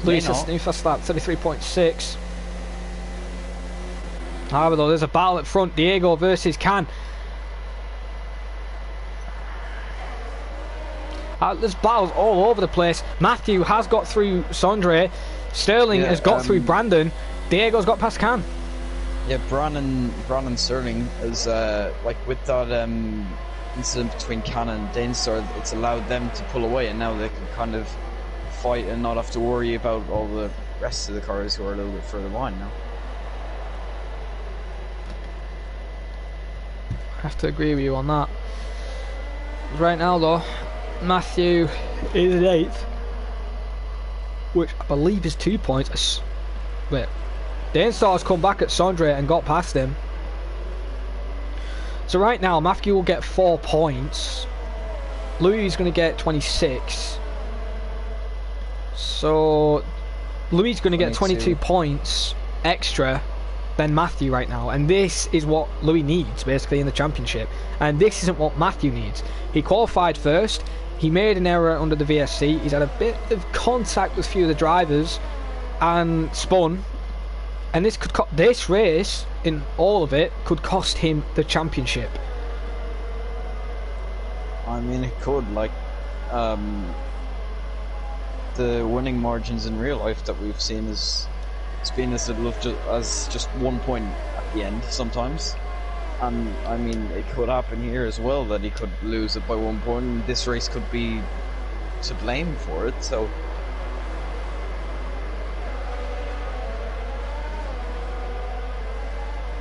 Lewis has new fast start, 33.6. However though, there's a battle at front, Diego versus Can. There's battles all over the place. Matthew has got through Sondre. Sterling has got through Brandon. Diego's got past Can. Yeah, Brandon Sterling is like with that incident between Can and Dainstar, it's allowed them to pull away, and now they can kind of fight and not have to worry about all the rest of the cars who are a little bit further behind now. I have to agree with you on that. Right now though, Matthew is in 8th, which I believe is 2 points. Wait, Dainstar's come back at Sondre and got past him. So right now Matthew will get 4 points. Louis is going to get 26. So Louis is going to get 22 points extra than Matthew right now, and this is what Louis needs basically in the championship, and this isn't what Matthew needs. He qualified first, he made an error under the VSC, he's had a bit of contact with a few of the drivers and spun, and this race in all of it could cost him the championship. I mean, it could, like the winning margins in real life that we've seen is it's been as little as just 1 point at the end sometimes, and I mean it could happen here as well, that he could lose it by 1 point and this race could be to blame for it. So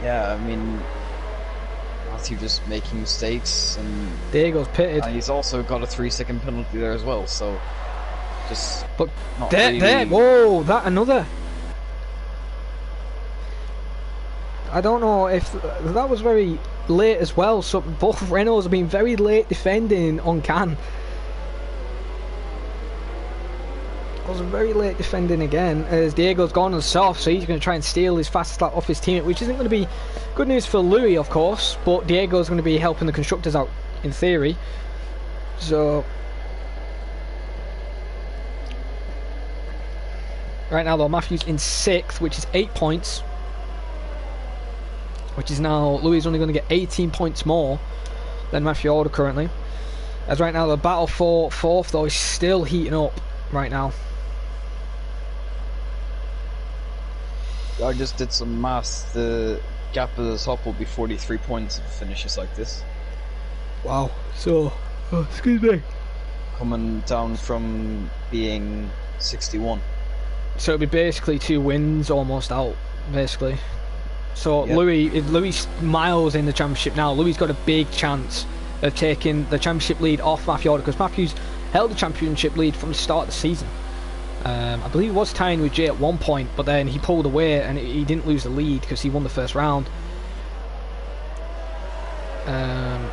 yeah, I mean Matthew just making mistakes, and Diego's pitted, and he's also got a 3-second penalty there as well, so just but not there, really... whoa, that another. I don't know if that was very late as well, so both Renaults have been very late defending on Can. I was very late defending again, as Diego's gone on soft, so he's going to try and steal his fast start off his teammate, which isn't going to be good news for Louis, of course, but Diego's going to be helping the constructors out in theory. So right now though, Matthew's in 6th, which is 8 points. Which is now, Louis is only going to get 18 points more than Matthew Alder currently. As right now the battle for 4th though is still heating up right now. I just did some maths. The gap of the top will be 43 points if it finishes like this. Wow. So, excuse me. Coming down from being 61. So it'll be basically 2 wins almost out, basically. So yep. Louis miles in the championship now. Louis got a big chance of taking the championship lead off Matthew Alder, because Matthew's held the championship lead from the start of the season. I believe he was tying with Jay at one point, but then he pulled away and he didn't lose the lead because he won the first round. And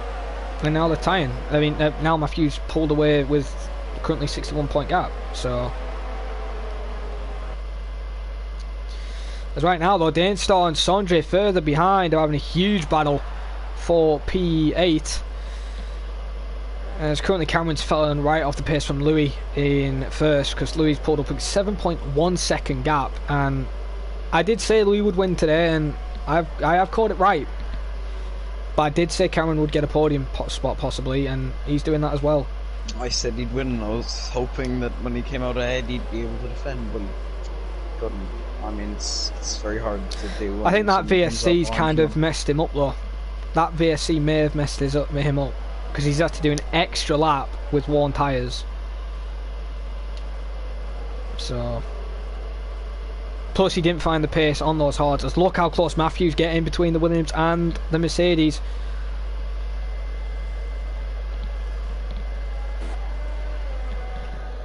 now they're tying. I mean, now Matthew's pulled away with currently 61 point gap. So As right now though, Dainstar and Sondre further behind are having a huge battle for P8. As currently Cameron's fallen right off the pace from Louis in first, because Louis pulled up a 7.1 second gap, and I did say Louis would win today, and I have called it right. But I did say Cameron would get a podium spot possibly, and he's doing that as well. I said he'd win. I was hoping that when he came out ahead he'd be able to defend, but he couldn't. I mean, it's very hard to do. I think that VSC's kind of messed him up though. That VSC may have messed him up, because he's had to do an extra lap with worn tyres. So, plus he didn't find the pace on those hards. As look how close Matthew's getting between the Williams and the Mercedes.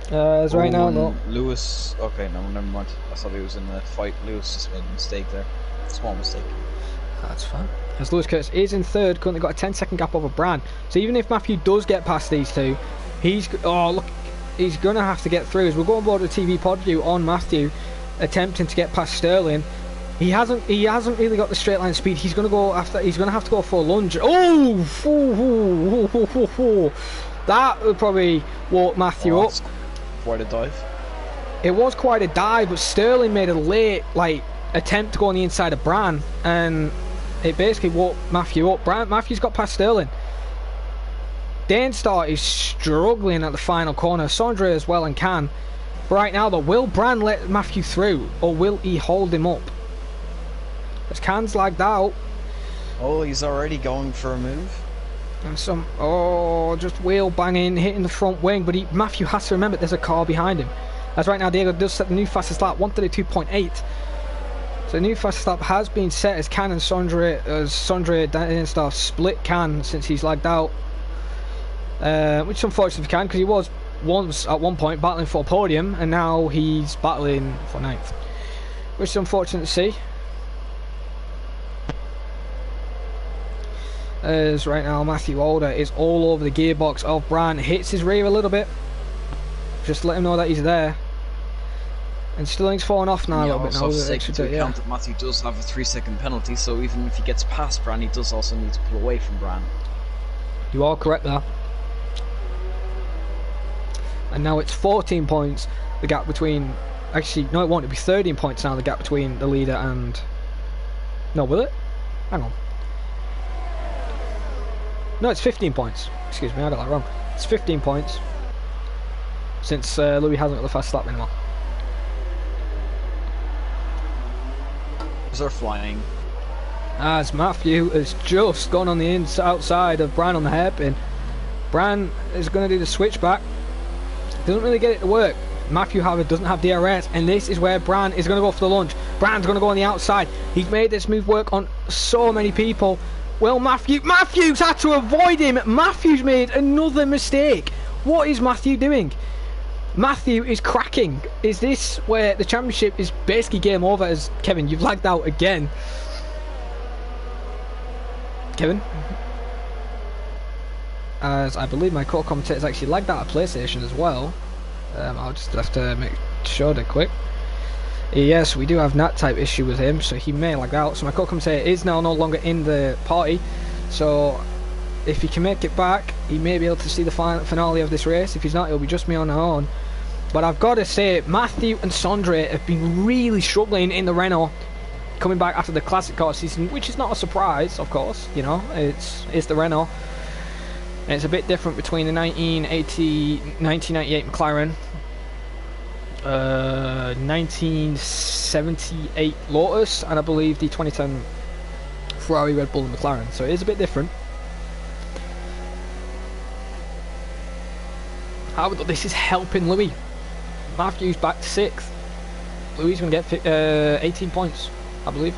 As right now, no. Lewis. Okay, no, never mind. I thought he was in the fight. Lewis just made a mistake there. Small mistake. That's fine. As Lewis Curtis is in third, currently got a 10-second gap over Bran. So even if Matthew does get past these two, he's gonna have to get through. As we're going board with TV pod view on Matthew, attempting to get past Sterling. He hasn't really got the straight line speed. He's gonna go after. He's gonna have to go for a lunge. That would probably walk Matthew up. Quite a dive. It was quite a dive, but Sterling made a late attempt to go on the inside of Bran, and it basically walked Matthew up. Matthew's got past Sterling. Dainstar is struggling at the final corner. Sondre as well and can. But right now though, will Bran let Matthew through, or will he hold him up? As Can's lagged out. Oh, he's already going for a move. And just wheel banging, hitting the front wing, but Matthew has to remember there's a car behind him. As right now Diego does set the new fastest lap, 132.8. So the new fastest lap has been set as Can and Sondre, Dainstar split Can since he's lagged out. Which is unfortunate for Can, because he was once at one point battling for a podium, and now he's battling for 9th. Which is unfortunate to see. As right now Matthew Alder is all over the gearbox of Bran, hits his rear a little bit, just let him know that he's there. And Sterling's falling off now a little bit now. Take into account that Matthew does have a 3-second penalty, so even if he gets past Bran, he does also need to pull away from Bran. You are correct there. And now it's 14 points, the gap between... Actually, no it won't, it'll be 13 points now, the gap between the leader and... No, will it? Hang on. No, it's 15 points. Excuse me, I got that wrong. It's 15 points. Since Louis hasn't got the fast lap anymore. They're flying. As Matthew has just gone on the outside of Bran on the hairpin. Bran is going to do the switchback. Doesn't really get it to work. Matthew, however, doesn't have DRS, and this is where Bran is going to go for the lunge. Bran's going to go on the outside. He's made this move work on so many people. Well, Matthew's had to avoid him. Matthew's made another mistake. What is Matthew doing? Matthew is cracking. Is this where the championship is basically game over? As Kevin, you've lagged out again. Kevin? As I believe my co-commentator's actually lagged out of PlayStation as well. I'll just have to make sure they're quick. Yes, we do have that type issue with him, so he may lag out. So my co-commentator is now no longer in the party. So if he can make it back, he may be able to see the finale of this race. If he's not, it'll be just me on my own. But I've got to say, Matthew and Sondre have been really struggling in the Renault, coming back after the classic car season, which is not a surprise, of course. You know, it's the Renault. And it's a bit different between the 1998 McLaren, 1978 Lotus, and I believe the 2010 Ferrari, Red Bull and McLaren. So it is a bit different. However, this is helping Louis. Matthew's back to 6th. Louis is going to get 18 points, I believe.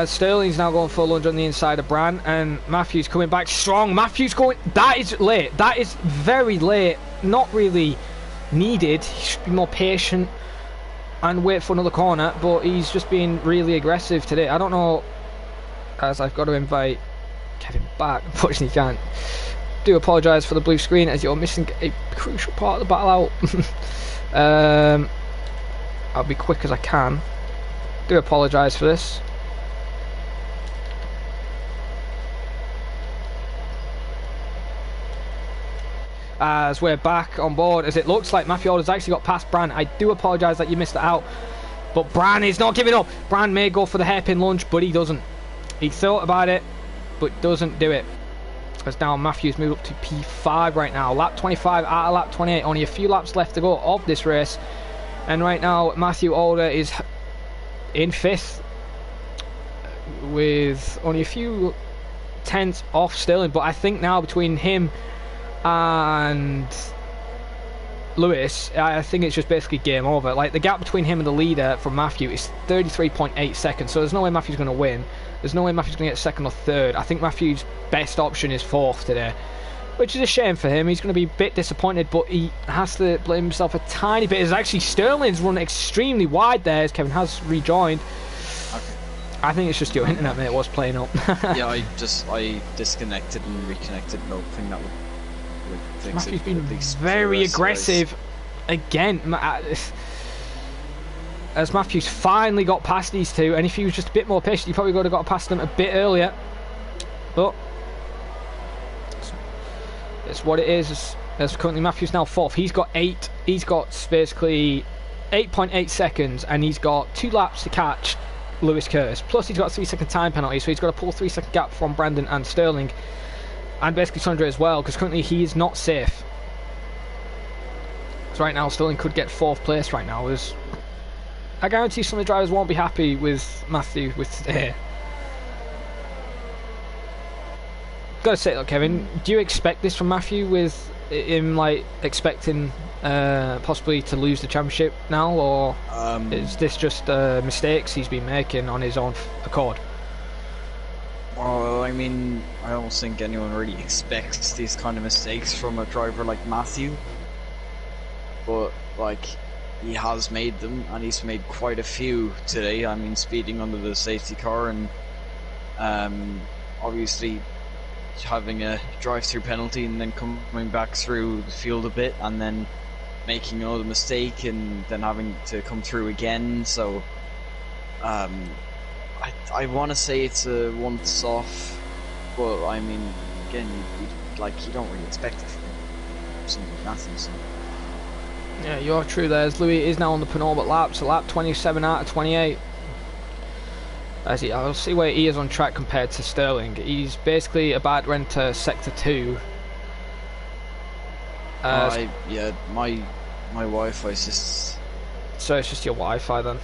Sterling's now going for a lunge on the inside of Bran, and Matthew's coming back strong. Matthew's going... That is late. That is very late. Not really needed. He should be more patient and wait for another corner, but he's just being really aggressive today. I don't know, as I've got to invite Kevin back. Unfortunately, he can't. Do apologise for the blue screen, as you're missing a crucial part of the battle out. I'll be quick as I can. do apologise for this. As we're back on board, as it looks like Matthew Alder's actually got past Bran. I do apologise that you missed it out, but Bran is not giving up. Bran may go for the hairpin lunge, but he doesn't. He thought about it, but doesn't do it. As now Matthew's moved up to P5 right now. Lap 25 out of lap 28. Only a few laps left to go of this race. And right now Matthew Alder is in 5th with only a few tenths off Sterling. But I think now between him and Lewis, I think it's just basically game over. Like, the gap between him and the leader from Matthew is 33.8 seconds, so there's no way Matthew's going to win. There's no way Matthew's going to get 2nd or 3rd. I think Matthew's best option is 4th today, which is a shame for him. He's going to be a bit disappointed, but he has to blame himself a tiny bit. As actually Sterling's run extremely wide there, as Kevin has rejoined. Okay. I think it's just your internet, mate, was playing up. Yeah, I disconnected and reconnected, hoping that would fix Matthew's it, been very aggressive again. As Matthew's finally got past these two, and if he was just a bit more patient, he probably would have got past them a bit earlier. But it's what it is. As currently Matthew's now 4th. He's got 8. He's got basically 8.8 seconds, and he's got 2 laps to catch Lewis Curtis. Plus he's got a 3-second time penalty, so he's got to pull a 3-second gap from Brandon and Sterling. And basically Sondre as well, because currently he is not safe. So right now Sterling could get 4th place right now. I guarantee some of the drivers won't be happy with Matthew with today. Gotta say though, Kevin, do you expect this from Matthew, with him like expecting possibly to lose the championship now, or is this just mistakes he's been making on his own accord? Well, I mean, I don't think anyone really expects these kind of mistakes from a driver like Matthew, but like, he has made them, and he's made quite a few today. I mean, speeding under the safety car, and obviously having a drive-through penalty, and then coming back through the field a bit, and then making another mistake, and then having to come through again. So I want to say it's a once off, but I mean, again, you don't really expect it from something like Matthew. So. Yeah, you're true there. As Louis is now on the penultimate lap, so lap 27 out of 28. I'll see where he is on track compared to Sterling. He's basically about to enter sector 2. Yeah, my Wi-Fi is just... So it's just your Wi-Fi then?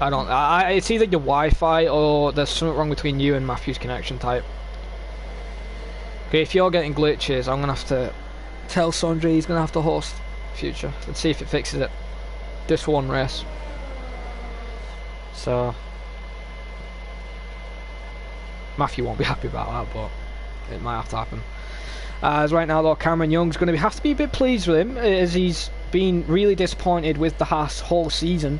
It's either your Wi-Fi or there's something wrong between you and Matthew's connection type. Okay, if you're getting glitches, I'm going to have to tell Sondre he's going to have to host future. Let's see if it fixes it. Just for one race. So Matthew won't be happy about that, but it might have to happen. As right now though, Cameron Young's going to have to be a bit pleased with him, as he's been really disappointed with the Haas whole season.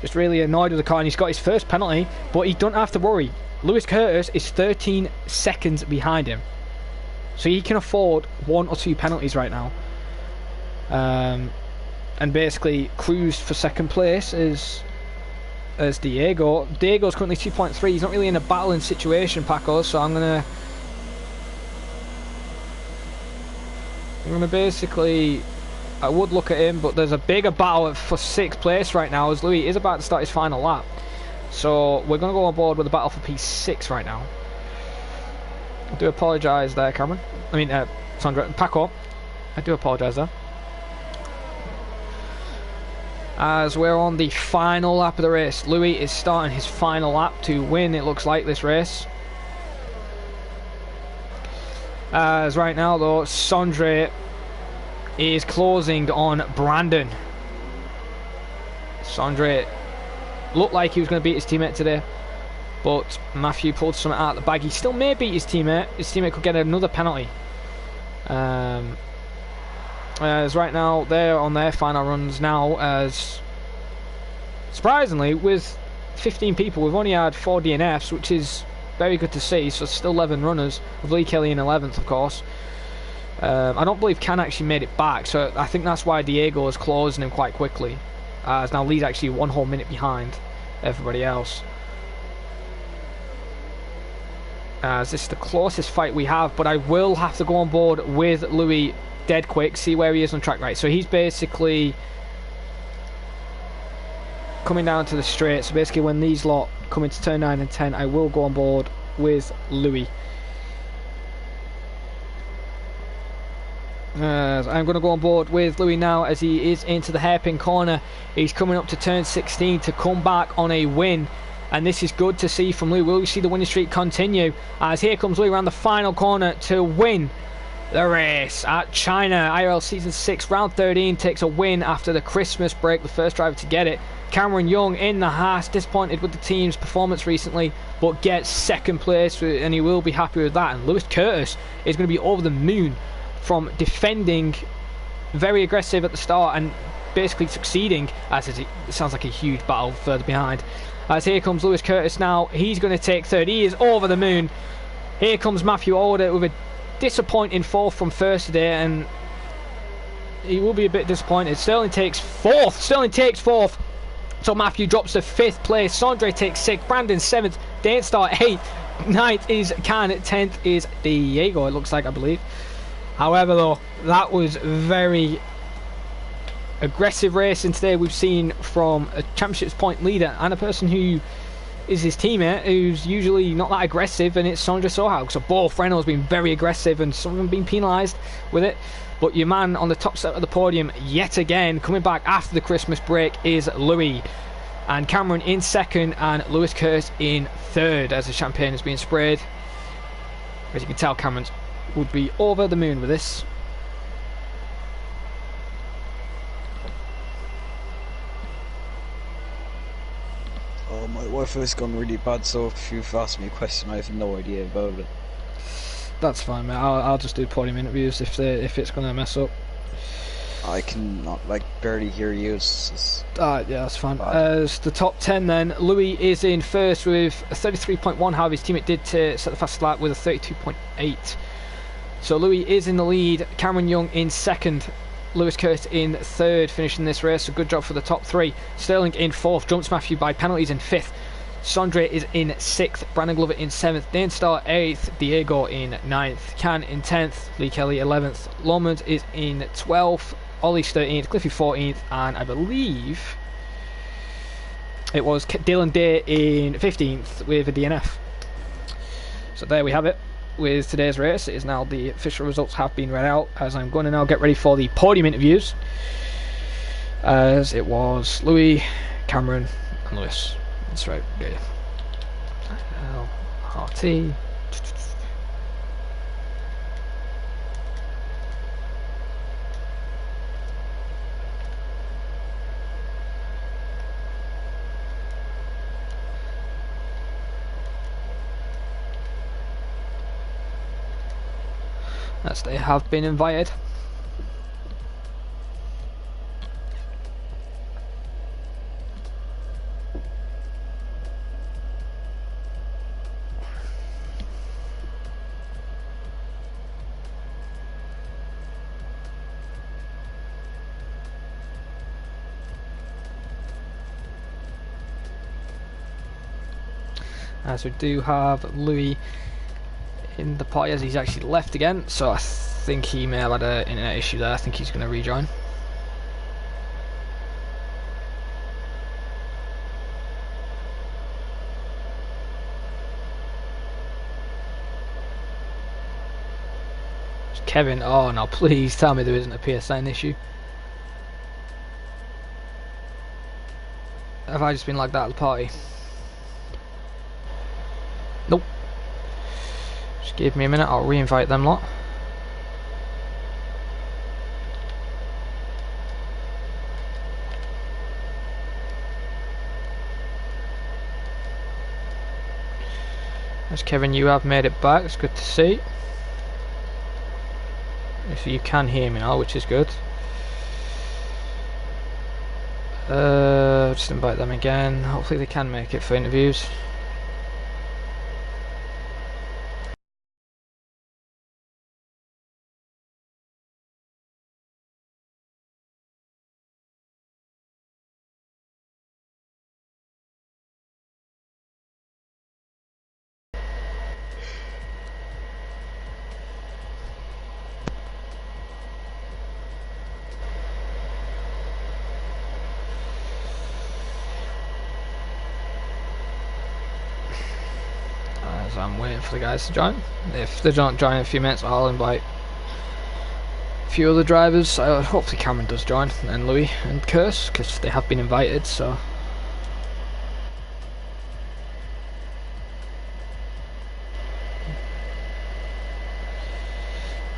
Just really annoyed with the car, and he's got his first penalty, but he don't have to worry. Lewis Curtis is 13 seconds behind him, so he can afford 1 or 2 penalties right now, and basically cruise for 2nd place as Diego. Diego's currently 2.3. He's not really in a battling situation, Paco, so I'm gonna basically, I would look at him, but there's a bigger battle for 6th place right now, as Louis is about to start his final lap. So we're going to go on board with a battle for P6 right now. I do apologise there, Cameron. I mean, Sondre, Paco. I do apologise there. As we're on the final lap of the race, Louis is starting his final lap to win, it looks like, this race. As right now though, Sondre is closing on Brandon. Sondre looked like he was going to beat his teammate today, but Matthew pulled something out of the bag. He still may beat his teammate. His teammate could get another penalty. As right now they're on their final runs now, as surprisingly with 15 people we've only had 4 DNFs, which is very good to see. So still 11 runners, with Lee Kelly in 11th of course. I don't believe Can actually made it back, so I think that's why Diego is closing him quite quickly, as now Lee's actually 1 whole minute behind. everybody else. As this is the closest fight we have, but I will have to go on board with Louis dead quick, see where he is on track. Right, so he's basically coming down to the straight, so basically when these lot come into turn 9 and 10, I will go on board with Louis. I'm going to go on board with Louis now as he is into the hairpin corner. He's coming up to turn 16 to come back on a win, and this is good to see from Louis. Will we see the winning streak continue? As here comes Louis around the final corner to win the race at China. IRL Season 6 Round 13 takes a win after the Christmas break, the first driver to get it. Cameron Young in the Haas, disappointed with the team's performance recently, but gets second place, and he will be happy with that. And Lewis Curtis is going to be over the moon from defending very aggressive at the start and basically succeeding, as it sounds like a huge battle further behind. As here comes Lewis Curtis now, he's going to take third, he is over the moon. Here comes Matthew Alder with a disappointing fourth from first today, and he will be a bit disappointed. Sterling takes fourth, so Matthew drops to 5th place. Sondre takes 6th, Brandon 7th, Dainstar 8th, 9th is Can, 10th is Diego, it looks like, I believe. However, though, that was very aggressive racing today. We've seen from a championships point leader and a person who is his teammate, who's usually not that aggressive, and it's Sondre Sorhaug. So both Renault's been very aggressive, and some of them been penalised with it. But your man on the top set of the podium yet again, coming back after the Christmas break, is Louis. And Cameron in second, and Lewis Curtis in third, as the champagne is being sprayed. As you can tell, Cameron would be over the moon with this. Oh, my Wi-Fi's gone really bad, so if you've asked me a question, I have no idea about it. That's fine, mate. I'll just do podium interviews if it's going to mess up. I can not, like, barely hear you. Yeah, that's fine. As the top 10 then, Louis is in first with a 33.1. However, his teammate did set the fastest lap with a 32.8. So Louis is in the lead. Cameron Young in second. Lewis Curtis in third, finishing this race. So good job for the top 3. Sterling in 4th. Jumps Matthew by penalties in 5th. Sondre is in 6th. Brandon Glover in 7th. Dainstar 8th. Diego in 9th. Can in 10th. Lee Kelly 11th. Lomond is in 12th. Ollie's 13th. Cliffy 14th. And I believe it was Dylan Day in 15th with a DNF. So there we have it with today's race. It is now the official results have been read out, as I'm going to now get ready for the podium interviews, as it was Louis, Cameron and Lewis. That's right, okay. RT. As they have been invited. As we do have Louis in the party, as he's actually left again, so I think he may have had an internet issue there. I think he's going to rejoin. It's Kevin, oh no, please tell me there isn't a PSN issue. Have I just been like that at the party? Nope. Just give me a minute, I'll re-invite them lot. As Kevin, you have made it back, it's good to see. If you can hear me now, which is good. Just invite them again, hopefully they can make it for interviews. I'm waiting for the guys to join. If they don't join in a few minutes, I'll invite a few other drivers. Hopefully Cameron does join, and Louis and Curse, because they have been invited, so...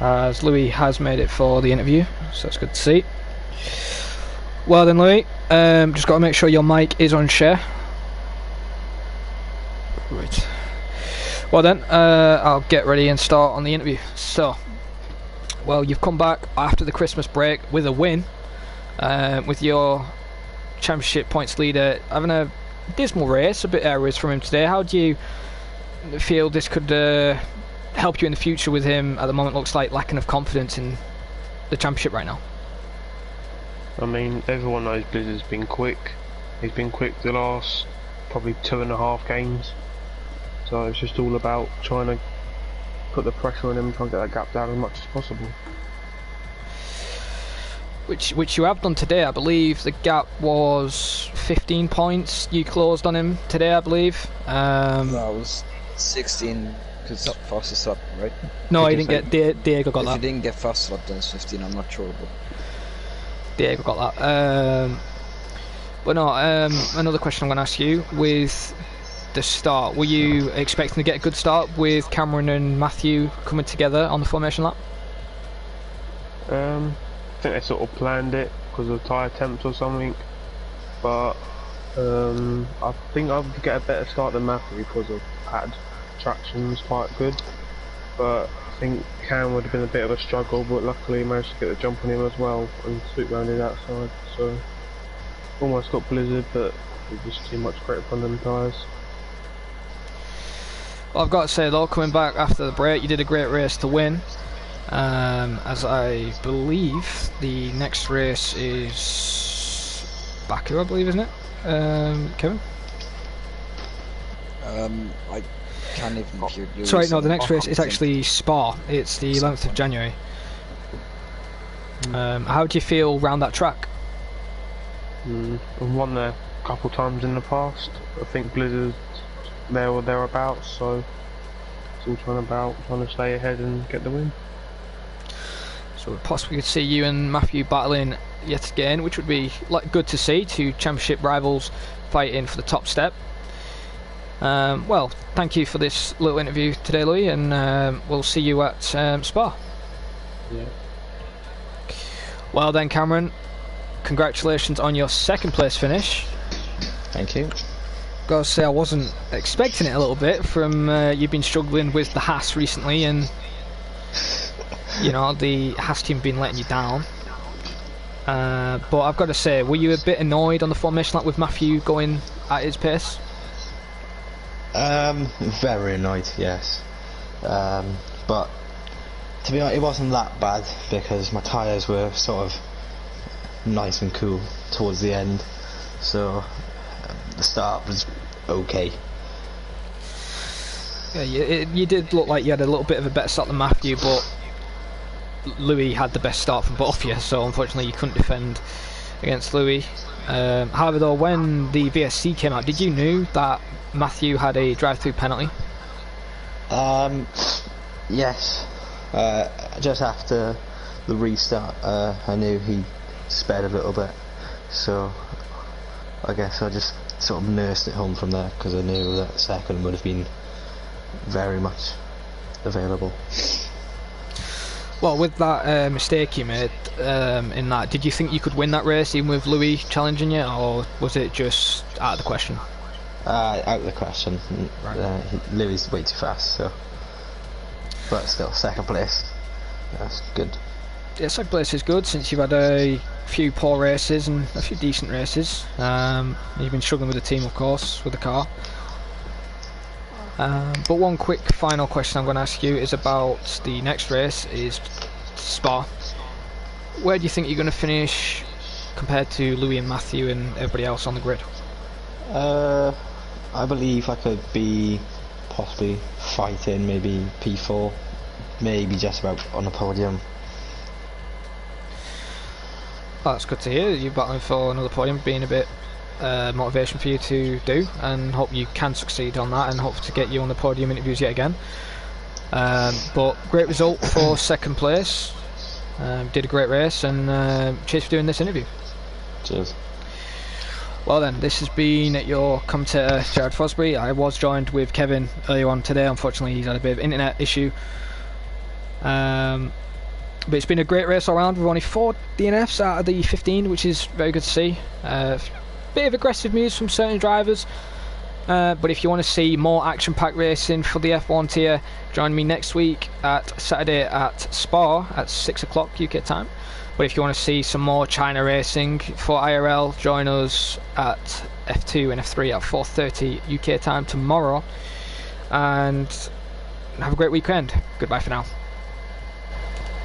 As Louis has made it for the interview, so it's good to see. Well then, Louis, just got to make sure your mic is on share. Right. Well then, I'll get ready and start on the interview. So, well, you've come back after the Christmas break with a win, with your championship points leader having a dismal race, a bit errors from him today. How do you feel this could help you in the future with him? At the moment, looks like lacking of confidence in the championship right now. I mean, everyone knows Blizzard's been quick. He's been quick the last probably 2.5 games. So it's just all about trying to put the pressure on him, trying to get that gap down as much as possible. Which you have done today, I believe. The gap was 15 points. You closed on him today, I believe. No, it was 16. Because fastest up, right? No, he didn't get. Diego got that. If he didn't get fastest up, then it's 15. I'm not sure, but Diego got that. But no, another question I'm going to ask you, with the start, were you expecting to get a good start with Cameron and Matthew coming together on the formation lap? I think they sort of planned it because of tyre temps or something, but I think I would get a better start than Matthew because of pad traction was quite good, but I think Cam would have been a bit of a struggle, but luckily he managed to get the jump on him as well and swoop round his outside, so almost got Blizzard, but it was just too much grip on them tyres. Well, I've got to say though, coming back after the break, you did a great race to win, as I believe the next race is Baku, I believe, isn't it, Kevin? I can't even hear you. Sorry, no, the next race is actually Spa. It's the 11th of January. How do you feel round that track? I've won there a couple times in the past. I think Blizzard's there or thereabouts, so it's all trying to stay ahead and get the win. So we possibly could see you and Matthew battling yet again, which would be good to see, two championship rivals fighting for the top step. Well, thank you for this little interview today, Louis, and we'll see you at Spa. Yeah. Well then, Cameron, congratulations on your second place finish. Thank you. Gotta say, I wasn't expecting it a little bit from you've been struggling with the Haas recently, and you know the Haas team been letting you down. But I've got to say, were you a bit annoyed on the formation lap with Matthew going at his pace? Very annoyed, yes. But to be honest, it wasn't that bad because my tyres were sort of nice and cool towards the end, so the start was okay. Yeah, you did look like you had a little bit of a better start than Matthew, but Louis had the best start from both of you, so unfortunately you couldn't defend against Louis. However though, when the VSC came out, did you know that Matthew had a drive-through penalty? Yes. Just after the restart, I knew he sped a little bit, so I guess I just sort of nursed it home from there because I knew that second would have been very much available. Well, with that mistake you made in that, did you think you could win that race even with Louis challenging you, or was it just out of the question? Out of the question. Right. Louis is way too fast, so. But still, second place. That's good. Yeah, second place is good since you've had a few poor races and a few decent races. You've been struggling with the team, of course, with the car. But one quick final question I'm going to ask you is about the next race, is Spa. Where do you think you're going to finish compared to Louis and Matthew and everybody else on the grid? I believe I could be possibly fighting maybe P4, maybe just about on a podium. Oh, that's good to hear. You're battling for another podium, being a bit motivation for you to do, and hope you can succeed on that, and hope to get you on the podium interviews yet again. But great result for second place. Did a great race, and cheers for doing this interview. Cheers. Well then, this has been your commentator Jared Fosbury. I was joined with Kevin earlier on today. Unfortunately, he's had a bit of internet issue. But it's been a great race all round with only 4 DNFs out of the 15, which is very good to see. Bit of aggressive moves from certain drivers. But if you want to see more action-packed racing for the F1 tier, join me next week at Saturday at Spa at 6 o'clock UK time. But if you want to see some more China racing for IRL, join us at F2 and F3 at 4:30 UK time tomorrow. And have a great weekend. Goodbye for now.